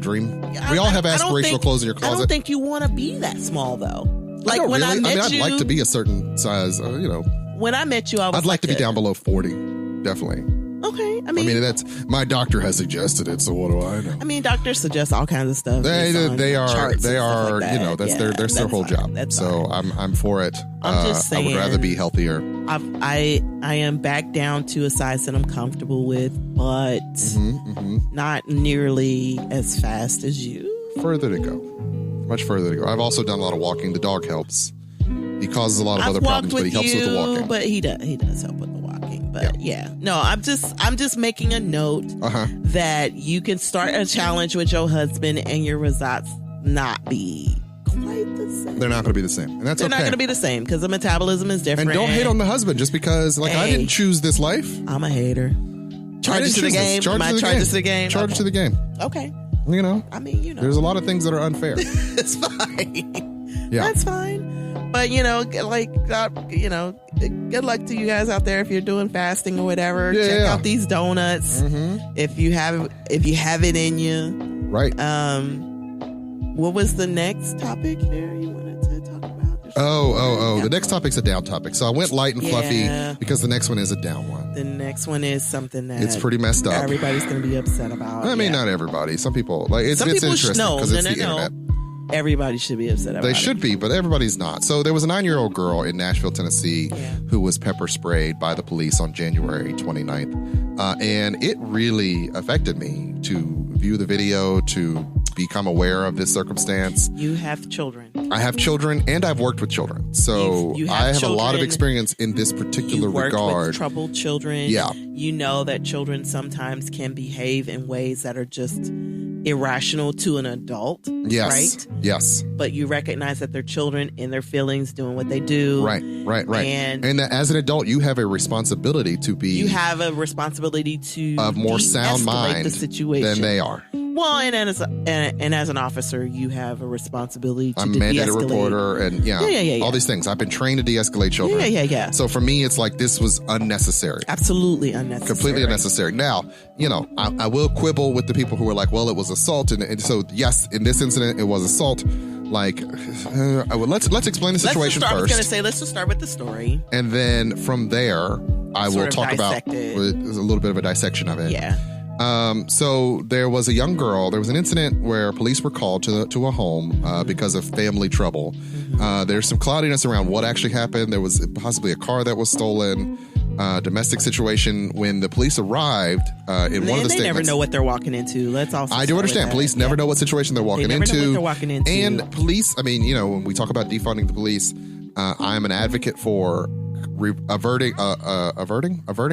dream. We all have aspirational clothes in your closet. I don't think you want to be that small though. I'd like to be a certain size. When I met you, I'd like to be down below 40. Definitely. Okay, I mean that's my doctor has suggested it, so what do I know? I mean, doctors suggest all kinds of stuff. They are like that's their whole job. So I'm for it. I'm just saying, I would rather be healthier. I am back down to a size that I'm comfortable with, but not nearly as fast as you. Further to go, much further to go. I've also done a lot of walking. The dog helps. He causes a lot of other problems, but he helps with the walking. But he does help with the walking. But no, I'm just making a note that you can start a challenge with your husband and your results not be quite the same. They're not going to be the same, and that's They're not going to be the same because the metabolism is different. And don't hate on the husband just because I didn't choose this life. I'm a hater. Charges to the game. Charges to the game. Charge to the game. Okay. I mean, there's a lot of things that are unfair. It's fine. Yeah, that's fine. But good luck to you guys out there if you're doing fasting or whatever. Check out these donuts if you have it in you. Right. What was the next topic here you wanted to talk about? The next topic's a down topic. So I went light and fluffy because the next one is a down one. The next one is something that it's pretty messed up. Everybody's going to be upset about. I mean, not everybody. Some people it's interesting because it's the internet. Everybody should be upset about it. They should be, but everybody's not. So there was a 9-year-old girl in Nashville, Tennessee, who was pepper sprayed by the police on January 29th. And it really affected me to view the video, to become aware of this circumstance. You have children. I have children, and I've worked with children. So I have a lot of experience in this particular regard. With troubled children. Yeah. You know that children sometimes can behave in ways that are just irrational to an adult. Yes. Right? Yes. But you recognize that they're children in their feelings, doing what they do. Right. And that as an adult, you have a responsibility to be. You have a responsibility to of more sound mind the situation than they are. Well, and as an officer, you have a responsibility to de-escalate. I'm a mandated reporter and all these things. I've been trained to de-escalate children. Yeah. So for me, it's like this was unnecessary. Absolutely unnecessary. Completely unnecessary. Now, I will quibble with the people who are like, well, it was assault. And so, yes, in this incident, it was assault. Let's explain the situation first. I was going to say, let's just start with the story. And then from there, I will talk about a little bit of a dissection of it. Yeah. So there was a young girl. There was an incident where police were called to a home because of family trouble. There's some cloudiness around what actually happened. There was possibly a car that was stolen. Domestic situation. When the police arrived, in one of the statements, they never know what they're walking into. Let's also. I do understand. Police never know what situation they're walking into. Know what they're walking into. And police. I mean, when we talk about defunding the police, I'm an advocate for averting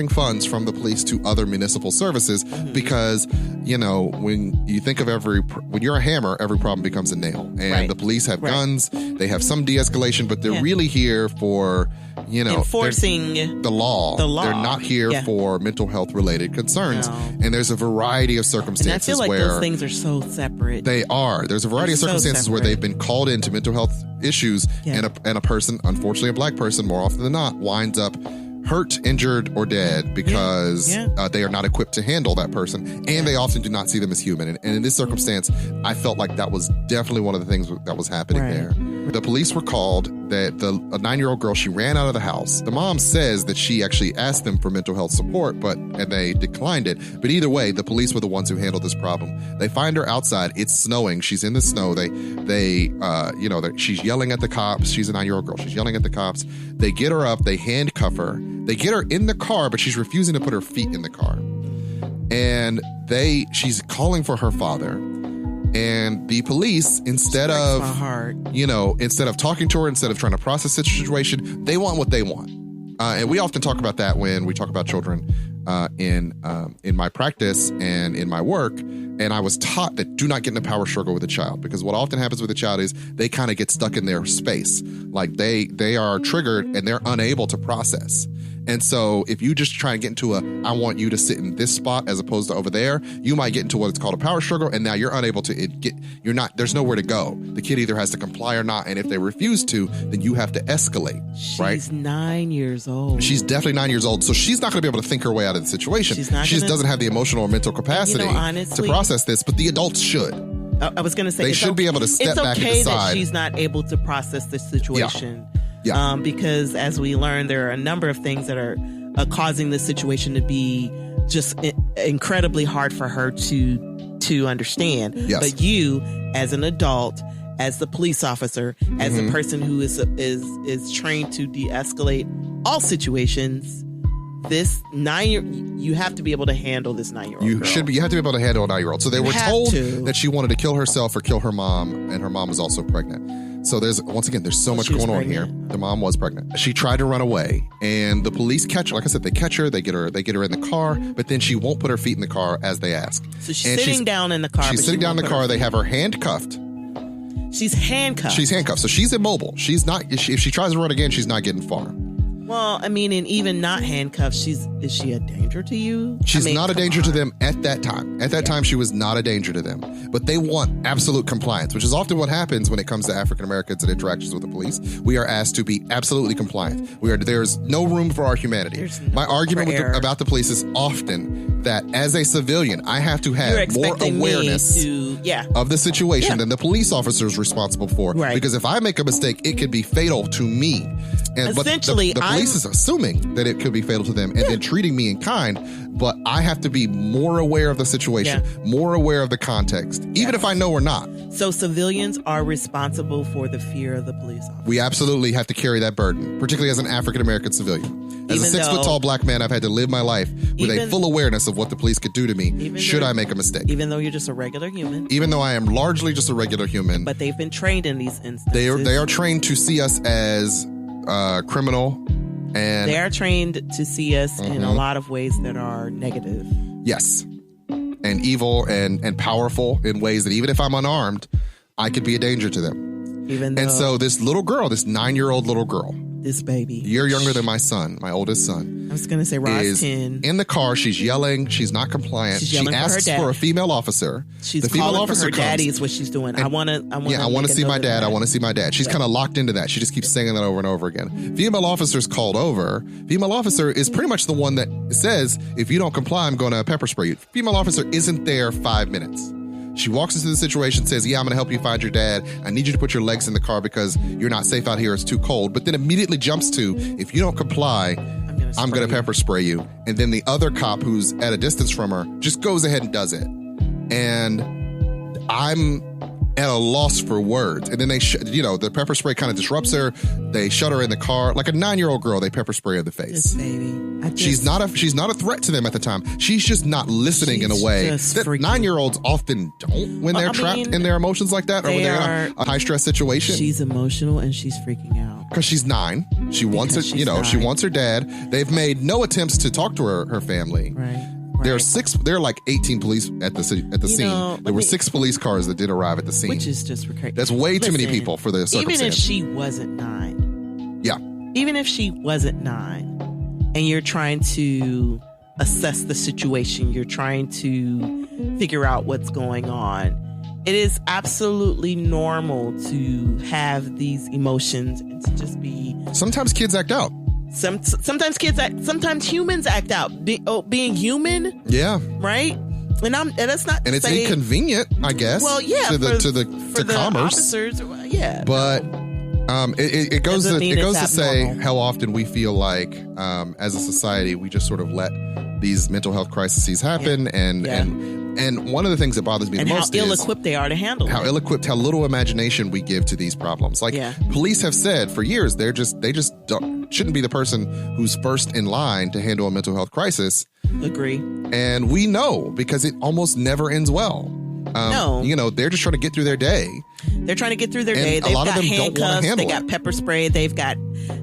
funds from the police to other municipal services because when you think of when you're a hammer, every problem becomes a nail. And the police have guns, they have some de-escalation, but they're really here for enforcing the law. They're not here for mental health related concerns. No. And there's a variety of circumstances and I feel like where those things are so separate. They are. There's a variety of circumstances where they've been called into mental health issues and a person, unfortunately a black person more often than not, winds up hurt, injured, or dead because they are not equipped to handle that person, and they often do not see them as human. And in this circumstance, I felt like that was definitely one of the things that was happening there. The police were called that a 9-year-old girl, she ran out of the house. The mom says that she actually asked them for mental health support, and they declined it. But either way, the police were the ones who handled this problem. They find her outside. It's snowing. She's in the snow. She's yelling at the cops. She's a 9-year-old girl. She's yelling at the cops. They get her up. They handcuff her. They get her in the car, but she's refusing to put her feet in the car. And she's calling for her father. And the police, instead of talking to her, instead of trying to process the situation, they want what they want. And we often talk about that when we talk about children in my practice and in my work. And I was taught that do not get in a power struggle with a child, because what often happens with a child is they kind of get stuck in their space. Like they are triggered and they're unable to process. And so if you just try and get into I want you to sit in this spot as opposed to over there, you might get into what is called a power struggle. And now you're unable to there's nowhere to go. The kid either has to comply or not. And if they refuse to, then you have to escalate, right? She's 9 years old. She's definitely 9 years old. So she's not going to be able to think her way out of the situation. She just doesn't have the emotional or mental capacity to process this, but the adults should. I was going to say, they should be able to step back and decide. It's okay that she's not able to process this situation. Yeah. Because as we learned, there are a number of things that are causing this situation to be just incredibly hard for her to understand. Yes. But you, as an adult, as the police officer, as a person who is trained to de-escalate all situations, this 9-year-old, you have to be able to handle this 9-year-old. You have to be able to handle a 9-year-old. So they were told that she wanted to kill herself or kill her mom, and her mom was also pregnant. So there's so much going on here. The mom was pregnant. She tried to run away, and the police catch her. Like I said, they catch her. They get her in the car, but then she won't put her feet in the car as they ask. So she's sitting down in the car. She's sitting down in the car. They have her handcuffed. She's handcuffed. She's handcuffed. So she's immobile. She's not. If she tries to run again, she's not getting far. Well, I mean, and even not handcuffed, is she a danger to you? She's not a danger to them at that time. At that time, she was not a danger to them. But they want absolute compliance, which is often what happens when it comes to African Americans and interactions with the police. We are asked to be absolutely compliant. There's no room for our humanity. My argument about the police is often that as a civilian, I have to have more awareness of the situation than the police officer is responsible for. Right. Because if I make a mistake, it could be fatal to me. Essentially, the police is assuming that it could be fatal to them and then treating me in kind, but I have to be more aware of the situation, more aware of the context, even if I know or not. So civilians are responsible for the fear of the police officer. We absolutely have to carry that burden, particularly as an African-American civilian. As a 6-foot-tall black man, I've had to live my life with a full awareness of what the police could do to me should I make a mistake. Even though you're just a regular human. Even though I am largely just a regular human. But they've been trained in these instances. They are trained to see us as criminal, and they are trained to see us in a lot of ways that are negative. Yes, and evil and powerful in ways that even if I'm unarmed, I could be a danger to them. And so this little girl, this 9-year-old little girl, this baby, you're younger than my son, my oldest son. I was going to say Rod's 10. In the car, she's yelling. She's not compliant. She asks for a female officer. The female officer for her daddy is what she's doing. I want to see my dad. I want to see my dad. She's kind of locked into that. She just keeps saying that over and over again. Female officer's called over. Female officer is pretty much the one that says, if you don't comply, I'm going to pepper spray you. Female officer isn't there 5 minutes. She walks into the situation, says, I'm going to help you find your dad. I need you to put your legs in the car because you're not safe out here. It's too cold. But then immediately jumps to, if you don't comply, I'm going to pepper spray you. And then the other cop who's at a distance from her just goes ahead and does it. And I'm at a loss for words. And then the pepper spray kind of disrupts her. They shut her in the car. Like a 9-year-old girl, they pepper spray her in the face. This baby. She's not a thret to them at the time. She's just not listening in a way that 9-year-olds often don't when they're trapped in their emotions like that, or when they're in a high stress situation. She's emotional and she's freaking out because she's 9. She wants it. She wants her dad. They've made no attempts to talk to her family. Right. There are like 18 police at the scene. There were 6 police cars that did arrive at the scene, which is just crazy. That's way too many people for the circumstance. Even if she wasn't 9, even if she wasn't 9, and you're trying to assess the situation, you're trying to figure out what's going on, it is absolutely normal to have these emotions and to just be. Sometimes kids act out. sometimes humans act out. Being human. Yeah. Right. And that's not. And it's inconvenient, I guess. Well, yeah. To the commerce. Officers, yeah. But it goes to say abnormal. how often we feel like as a society we just sort of let these mental health crises happen, and one of the things that bothers me the most is how ill-equipped they are to handle how ill-equipped, how little imagination we give to these problems. Like police have said for years, they just shouldn't be the person who's first in line to handle a mental health crisis. Agree. And we know because it almost never ends well. No. They're just trying to get through their day. They're trying to get through their day. They've got handcuffs. They got pepper spray. They've got.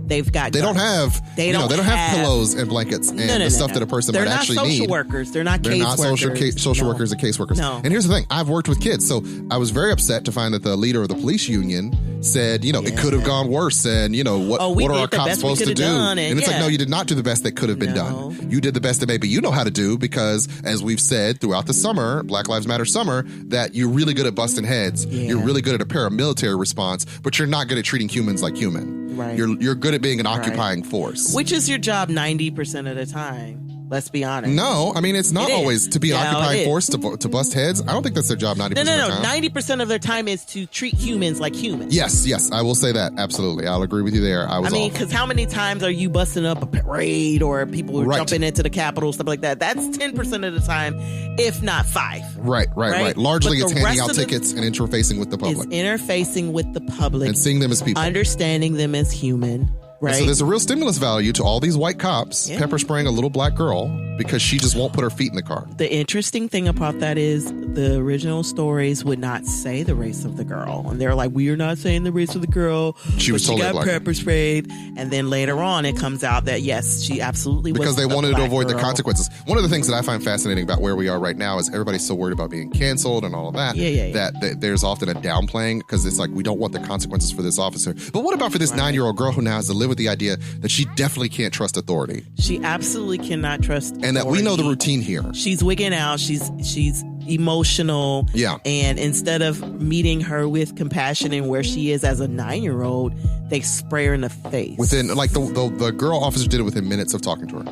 They don't have. They don't have pillows and blankets and the stuff that a person might actually need. They're not social workers. They're not case workers. social workers and caseworkers. No. And here's the thing: I've worked with kids, so I was very upset to find that the leader of the police union said, it could have gone worse, and what are our cops supposed to do? And it's like, no, you did not do the best that could have been done. You did the best that maybe you know how to do because, as we've said throughout the summer, Black Lives Matter summer, that you're really good at busting heads. Yeah. You're really good at a paramilitary response, but you're not good at treating humans like human. Right. You're good at being an occupying force. Which is your job 90% of the time. Let's be honest. No, I mean, it's not always to be an occupying force to bust heads. I don't think that's their job 90% of the time. 90% of their time is to treat humans like humans. Yes, I will say that. Absolutely. I'll agree with you there. I mean, because how many times are you busting up a parade or people who are jumping into the Capitol, stuff like that? That's 10% of the time, if not 5. Right. Largely, it's handing out tickets and interfacing with the public. It's interfacing with the public. And seeing them as people. Understanding them as human. Right. So there's a real stimulus value to all these white cops pepper spraying a little black girl because she just won't put her feet in the car. The interesting thing about that is the original stories would not say the race of the girl. And they're like, we are not saying the race of the girl. She got pepper sprayed. And then later on, it comes out that, yes, she absolutely was. Because they wanted to avoid the consequences. One of the things that I find fascinating about where we are right now is everybody's so worried about being canceled and all of that. That there's often a downplaying because it's like, we don't want the consequences for this officer. But what about for this 9-year-old girl who now has to live with the idea that she definitely can't trust authority? She absolutely cannot trust authority. And that we know the routine here. She's wigging out. She's emotional. Yeah. And instead of meeting her with compassion and where she is as a 9-year-old, they spray her in the face. Within, like the girl officer did it within minutes of talking to her.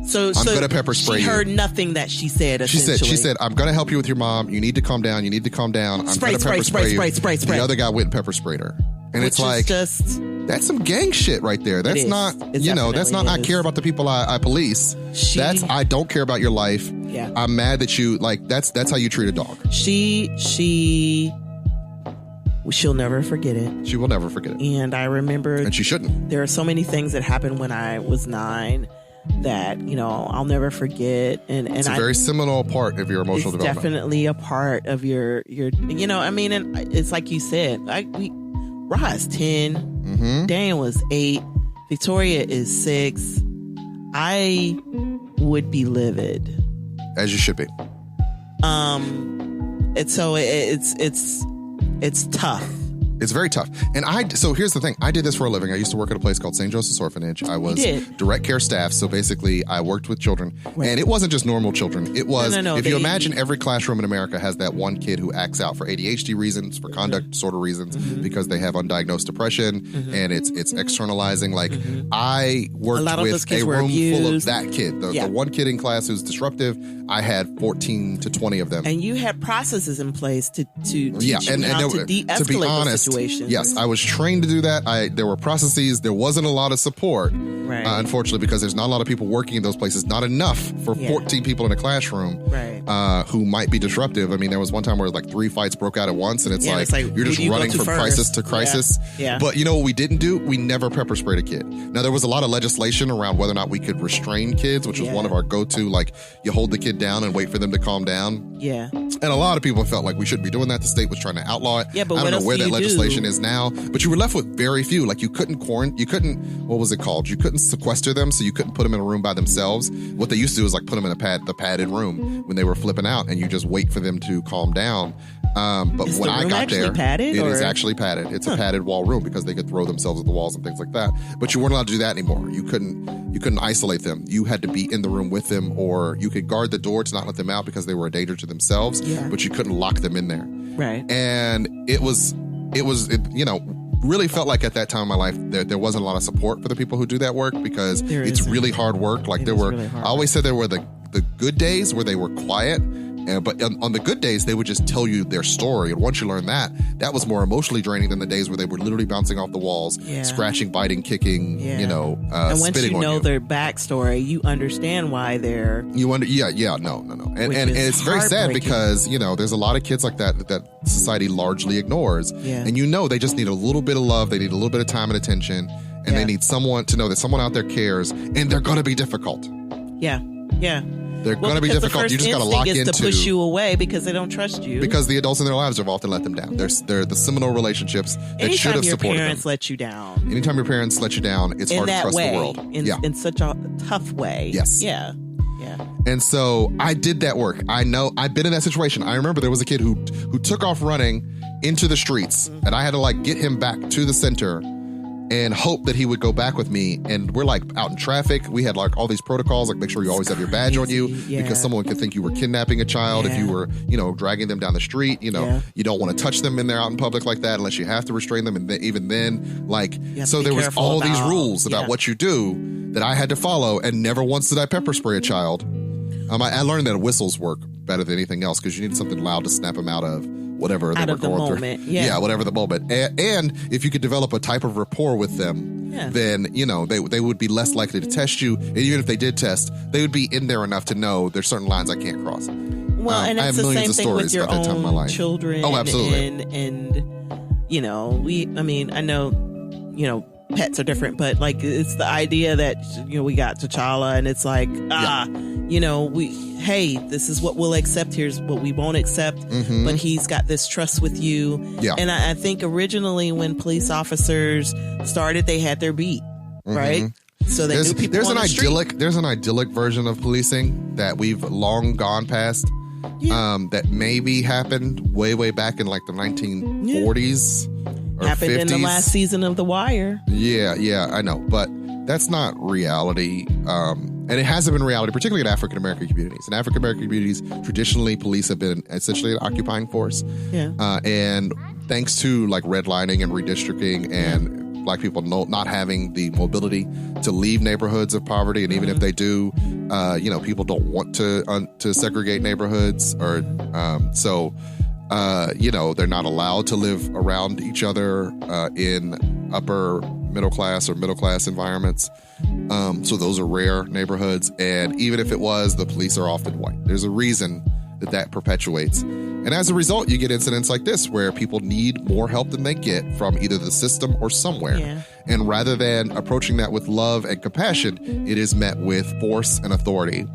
So I'm going to pepper spray you. She heard nothing that she said, She said, I'm going to help you with your mom. You need to calm down. I'm going to pepper spray you. The other guy went and pepper sprayed her. And it's like, that's some gang shit right there. That's not, that's not, I care about the people I police. I don't care about your life. Yeah. I'm mad that you, that's how you treat a dog. She'll never forget it. She will never forget it. And I remember. And she shouldn't. There are so many things that happened when I was 9 that, I'll never forget. And it's a very seminal part of your emotional development. Definitely a part of your, and it's like you said, Ra's 10, Dan was 8, Victoria is 6. I would be livid. As you should be. And so it's tough. It's very tough. And so here's the thing. I did this for a living. I used to work at a place called St. Joseph's Orphanage. I was direct care staff. So basically I worked with children. Right. And it wasn't just normal children. It was, if you imagine every classroom in America has that one kid who acts out for ADHD reasons, for conduct disorder reasons, because they have undiagnosed depression, and it's externalizing. Like I worked with a room full of that kid. The one kid in class who's disruptive, I had 14 to 20 of them. And you had processes in place to teach you how to de-escalate to be honest, the situation. Yes, I was trained to do that. There were processes. There wasn't a lot of support, unfortunately, because there's not a lot of people working in those places. Not enough for 14 people in a classroom who might be disruptive. I mean, there was one time where 3 fights broke out at once, and it's like you're just running from crisis to crisis. Yeah. But you know what we didn't do? We never pepper sprayed a kid. Now, there was a lot of legislation around whether or not we could restrain kids, which was one of our go-to, you hold the kid down and wait for them to calm down. Yeah. And a lot of people felt like we shouldn't be doing that. The state was trying to outlaw it. Yeah, but I don't know where that legislation is now, but you were left with very few. You couldn't what was it called? You couldn't sequester them, so you couldn't put them in a room by themselves. What they used to do is put them in the padded room when they were flipping out, and you just wait for them to calm down. But when I got there, it is actually padded. It's a padded wall room because they could throw themselves at the walls and things like that. But you weren't allowed to do that anymore. You couldn't isolate them. You had to be in the room with them, or you could guard the door to not let them out because they were a danger to themselves. Yeah. But you couldn't lock them in there. Right. And really felt like at that time in my life there wasn't a lot of support for the people who do that work, because it's really hard work. Like I always said there were the good days where they were quiet, but on the good days they would just tell you their story, and once you learn that was more emotionally draining than the days where they were literally bouncing off the walls, scratching, biting, kicking, and once you know their backstory, you understand why they're no, and it's very sad, because there's a lot of kids like that society largely ignores, and they just need a little bit of love, they need a little bit of time and attention, and they need someone to know that someone out there cares, and they're going to be difficult. They're going to be difficult. You just got to lock into. To push you away because they don't trust you. Because the adults in their lives have often let them down. They're the seminal relationships that should have supported them. Anytime your parents let you down. Anytime your parents let you down, it's hard to trust the world. In such a tough way. Yes. Yeah. And so I did that work. I know I've been in that situation. I remember there was a kid who took off running into the streets, and I had to get him back to the center and hope that he would go back with me. And we're out in traffic. We had all these protocols, make sure you always have your badge on you, because someone could think you were kidnapping a child if you were, dragging them down the street. You don't want to touch them when they're out in public like that, unless you have to restrain them. And even then, so there was all these rules about what you do that I had to follow, and never once did I pepper spray a child. I learned that whistles work better than anything else, because you need something loud to snap them out of whatever they were going through. Whatever the moment. And if you could develop a type of rapport with them, then, they would be less likely to test you. And even if they did test, they would be in there enough to know there's certain lines I can't cross. Well, and it's the same thing with your own children. Oh, absolutely. And I know, pets are different, but it's the idea that, we got T'Challa, and it's this is what we'll accept, here's what we won't accept, but he's got this trust with you. And I think originally when police officers started, they had their beat, right? So they knew people on the street. There's an idyllic version of policing that we've long gone past, that maybe happened way back in the 1940s. Happened 50s. In the last season of The Wire. Yeah, I know. But that's not reality. And it hasn't been reality, particularly in African-American communities. In African-American communities, traditionally, police have been essentially an occupying force. And thanks to redlining and redistricting and Black people not having the mobility to leave neighborhoods of poverty, and even if they do, people don't want to segregate neighborhoods, or they're not allowed to live around each other in upper middle class or middle class environments. So those are rare neighborhoods. And even if it was, the police are often white. There's a reason that perpetuates. And as a result, you get incidents like this where people need more help than they get from either the system or somewhere. And rather than approaching that with love and compassion, it is met with force and authority.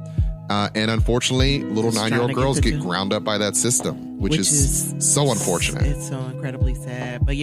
And unfortunately, little 9-year-old girls get ground up by that system, which is so unfortunate. It's so incredibly sad. But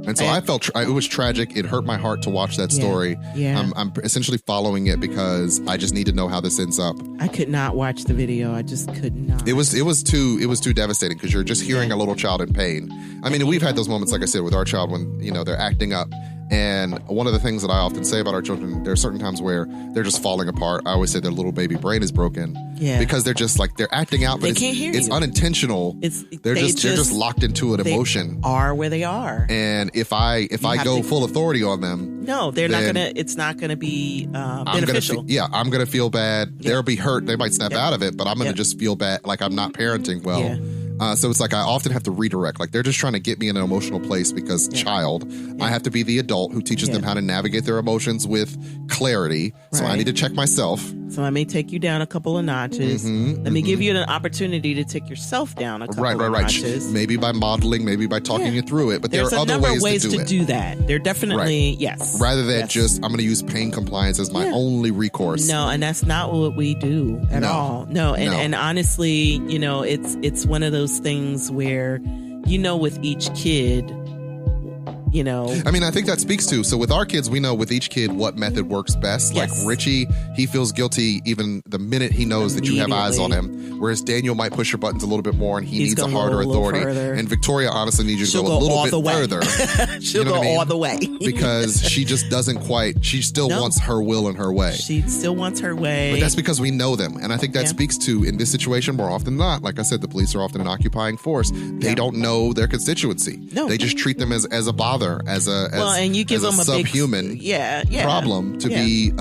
and so I felt it was tragic. It hurt my heart to watch that story. I'm essentially following it because I just need to know how this ends up. I could not watch the video. I just could not. It was too devastating, because you're just hearing a little child in pain. I mean, we've had those moments, like I said, with our child when they're acting up. And one of the things that I often say about our children, there are certain times where they're just falling apart. I always say their little baby brain is broken. Because they're just they're acting out, but it's unintentional. They're just locked into an emotion. Are where they are. And if I go full authority on them, it's not gonna be beneficial. I'm gonna feel bad. They'll be hurt. They might snap out of it, but I'm gonna just feel bad, like I'm not parenting well. So it's I often have to redirect. They're just trying to get me in an emotional place because I have to be the adult who teaches them how to navigate their emotions with clarity. So I need to check myself. So I may take you down a couple of notches. Let me give you an opportunity to take yourself down a couple of notches. Maybe by modeling, maybe by talking you through it. But there are other ways to do that. There definitely, rather than just, I'm going to use pain compliance as my only recourse. No, and that's not what we do at all. No, and honestly, it's one of those things where, with each kid, you know. I mean, I think that speaks to, so with our kids, we know with each kid what method works best. Yes. Like Richie, he feels guilty even the minute he knows that you have eyes on him. Whereas Daniel might push your buttons a little bit more and he needs a harder authority. And Victoria honestly needs you to go a little bit further. She'll go all the way. Because she just doesn't quite, she still wants her will and her way. She still wants her way. But that's because we know them. And I think that speaks to, in this situation, more often than not, like I said, the police are often an occupying force. They don't know their constituency. No. They just treat them as a bother, as and you give them a subhuman problem to be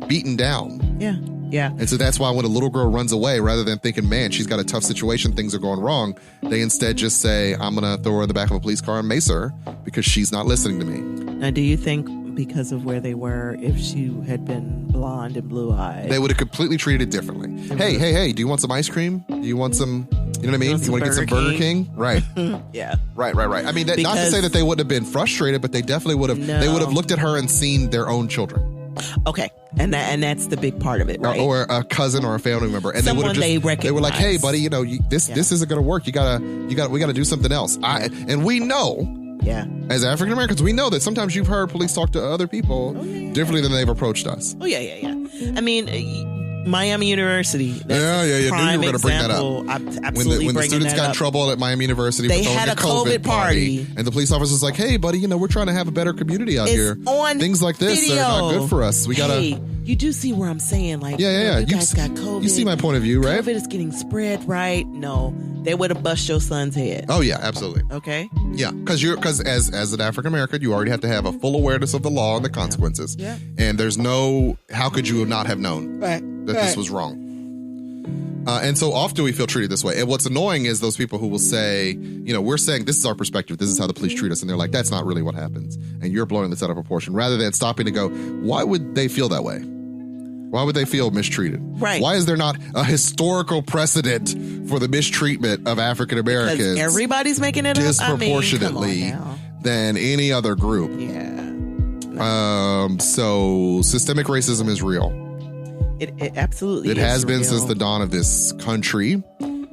beaten down. Yeah. And so that's why when a little girl runs away, rather than thinking, man, she's got a tough situation, things are going wrong, they instead just say, I'm going to throw her in the back of a police car and mace her because she's not listening to me. Now, do you think because of where they were, if she had been blonde and blue-eyed, they would have completely treated it differently? Hey, do you want some ice cream? Do you want some, you know what I mean? You want to get some Burger King? Right. Yeah. Right. I mean, not to say that they wouldn't have been frustrated, but they definitely would have, they would have looked at her and seen their own children. Okay. And that's the big part of it, right? Or a cousin or a family member. And someone they recognize. They were like, hey, buddy, this isn't going to work. We got to do something else. And we know, as African Americans, we know that sometimes you've heard police talk to other people differently than they've approached us. Oh, yeah. I mean, Miami University. That's you knew you were going to bring that up. Absolutely. When the students got in trouble at Miami University, they had a COVID party. And the police officer was like, hey, buddy, we're trying to have a better community out here. Things like this are not good for us. We got to... You do see where I'm saying, like, you guys got COVID. You see my point of view, right? COVID is getting spread, right? No, they would have bust your son's head. Oh, yeah, absolutely. Okay. Yeah, because as an African American, you already have to have a full awareness of the law and the consequences. Yeah. And there's how could you not have known that this was wrong? And so often we feel treated this way. And what's annoying is those people who will say, we're saying this is our perspective. This is how the police treat us. And they're like, that's not really what happens. And you're blowing this out of proportion, rather than stopping to go, why would they feel that way? Why would they feel mistreated? Right. Why is there not a historical precedent for the mistreatment of African Americans? Because everybody's making it disproportionately than any other group. Yeah. So systemic racism is real. It absolutely is. It has been real. since the dawn of this country.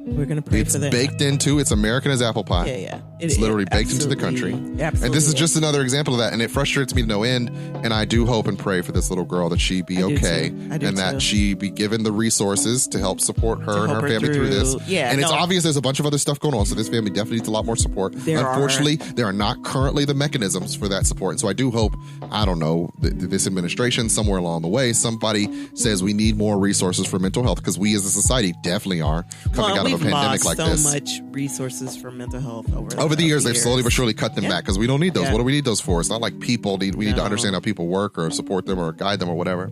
We're going to pray for that. It's baked into, it's American as apple pie. Yeah. It's literally baked into the country. Absolutely. And this is just another example of that. And it frustrates me to no end. And I do hope and pray for this little girl that she be okay. And that she be given the resources to help support her and her family through this. Yeah. And it's obvious there's a bunch of other stuff going on. So this family definitely needs a lot more support. Unfortunately, there are not currently the mechanisms for that support. And so I do hope, I don't know, this administration, somewhere along the way, somebody says we need more resources for mental health, because we as a society definitely are coming out of a pandemic like this. So much resources for mental health over the years. They've slowly but surely cut them back, because we don't need those. What do we need those for? It's not like we need to understand how people work or support them or guide them or whatever.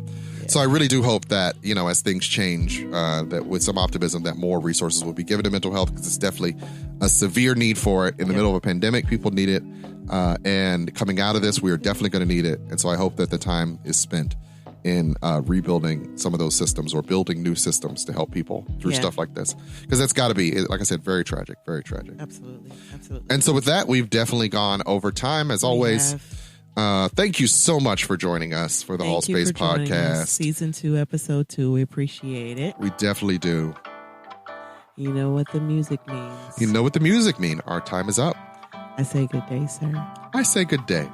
So I really do hope that, as things change, that with some optimism, that more resources will be given to mental health, because it's definitely a severe need for it in the middle of a pandemic. People need it. And coming out of this, we are definitely going to need it. And so I hope that the time is spent in rebuilding some of those systems, or building new systems to help people through stuff like this. Because that's got to be, like I said, very tragic, very tragic. Absolutely. And so with that, we've definitely gone over time, as always. Thank you so much for joining us for the Hallspace Podcast. Season 2, Episode 2. We appreciate it. We definitely do. You know what the music means. You know what the music means. Our time is up. I say good day, sir. I say good day.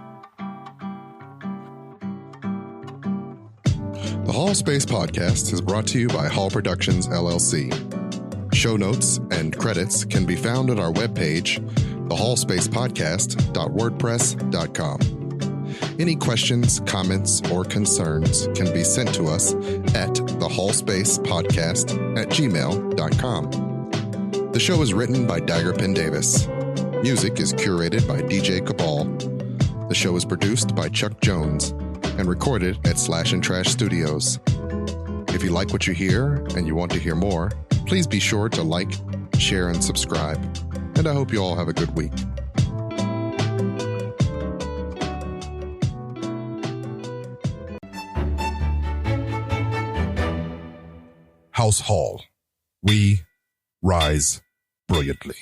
The Hallspace Podcast is brought to you by Hall Productions, LLC. Show notes and credits can be found at our webpage, thehallspacepodcast.wordpress.com. Any questions, comments, or concerns can be sent to us at thehallspacepodcast@gmail.com. The show is written by Daggerpin Davis. Music is curated by DJ Cabal. The show is produced by Chuck Jones and recorded at Slash and Trash Studios. If you like what you hear and you want to hear more, please be sure to like, share, and subscribe. And I hope you all have a good week. House Hall. We rise brilliantly.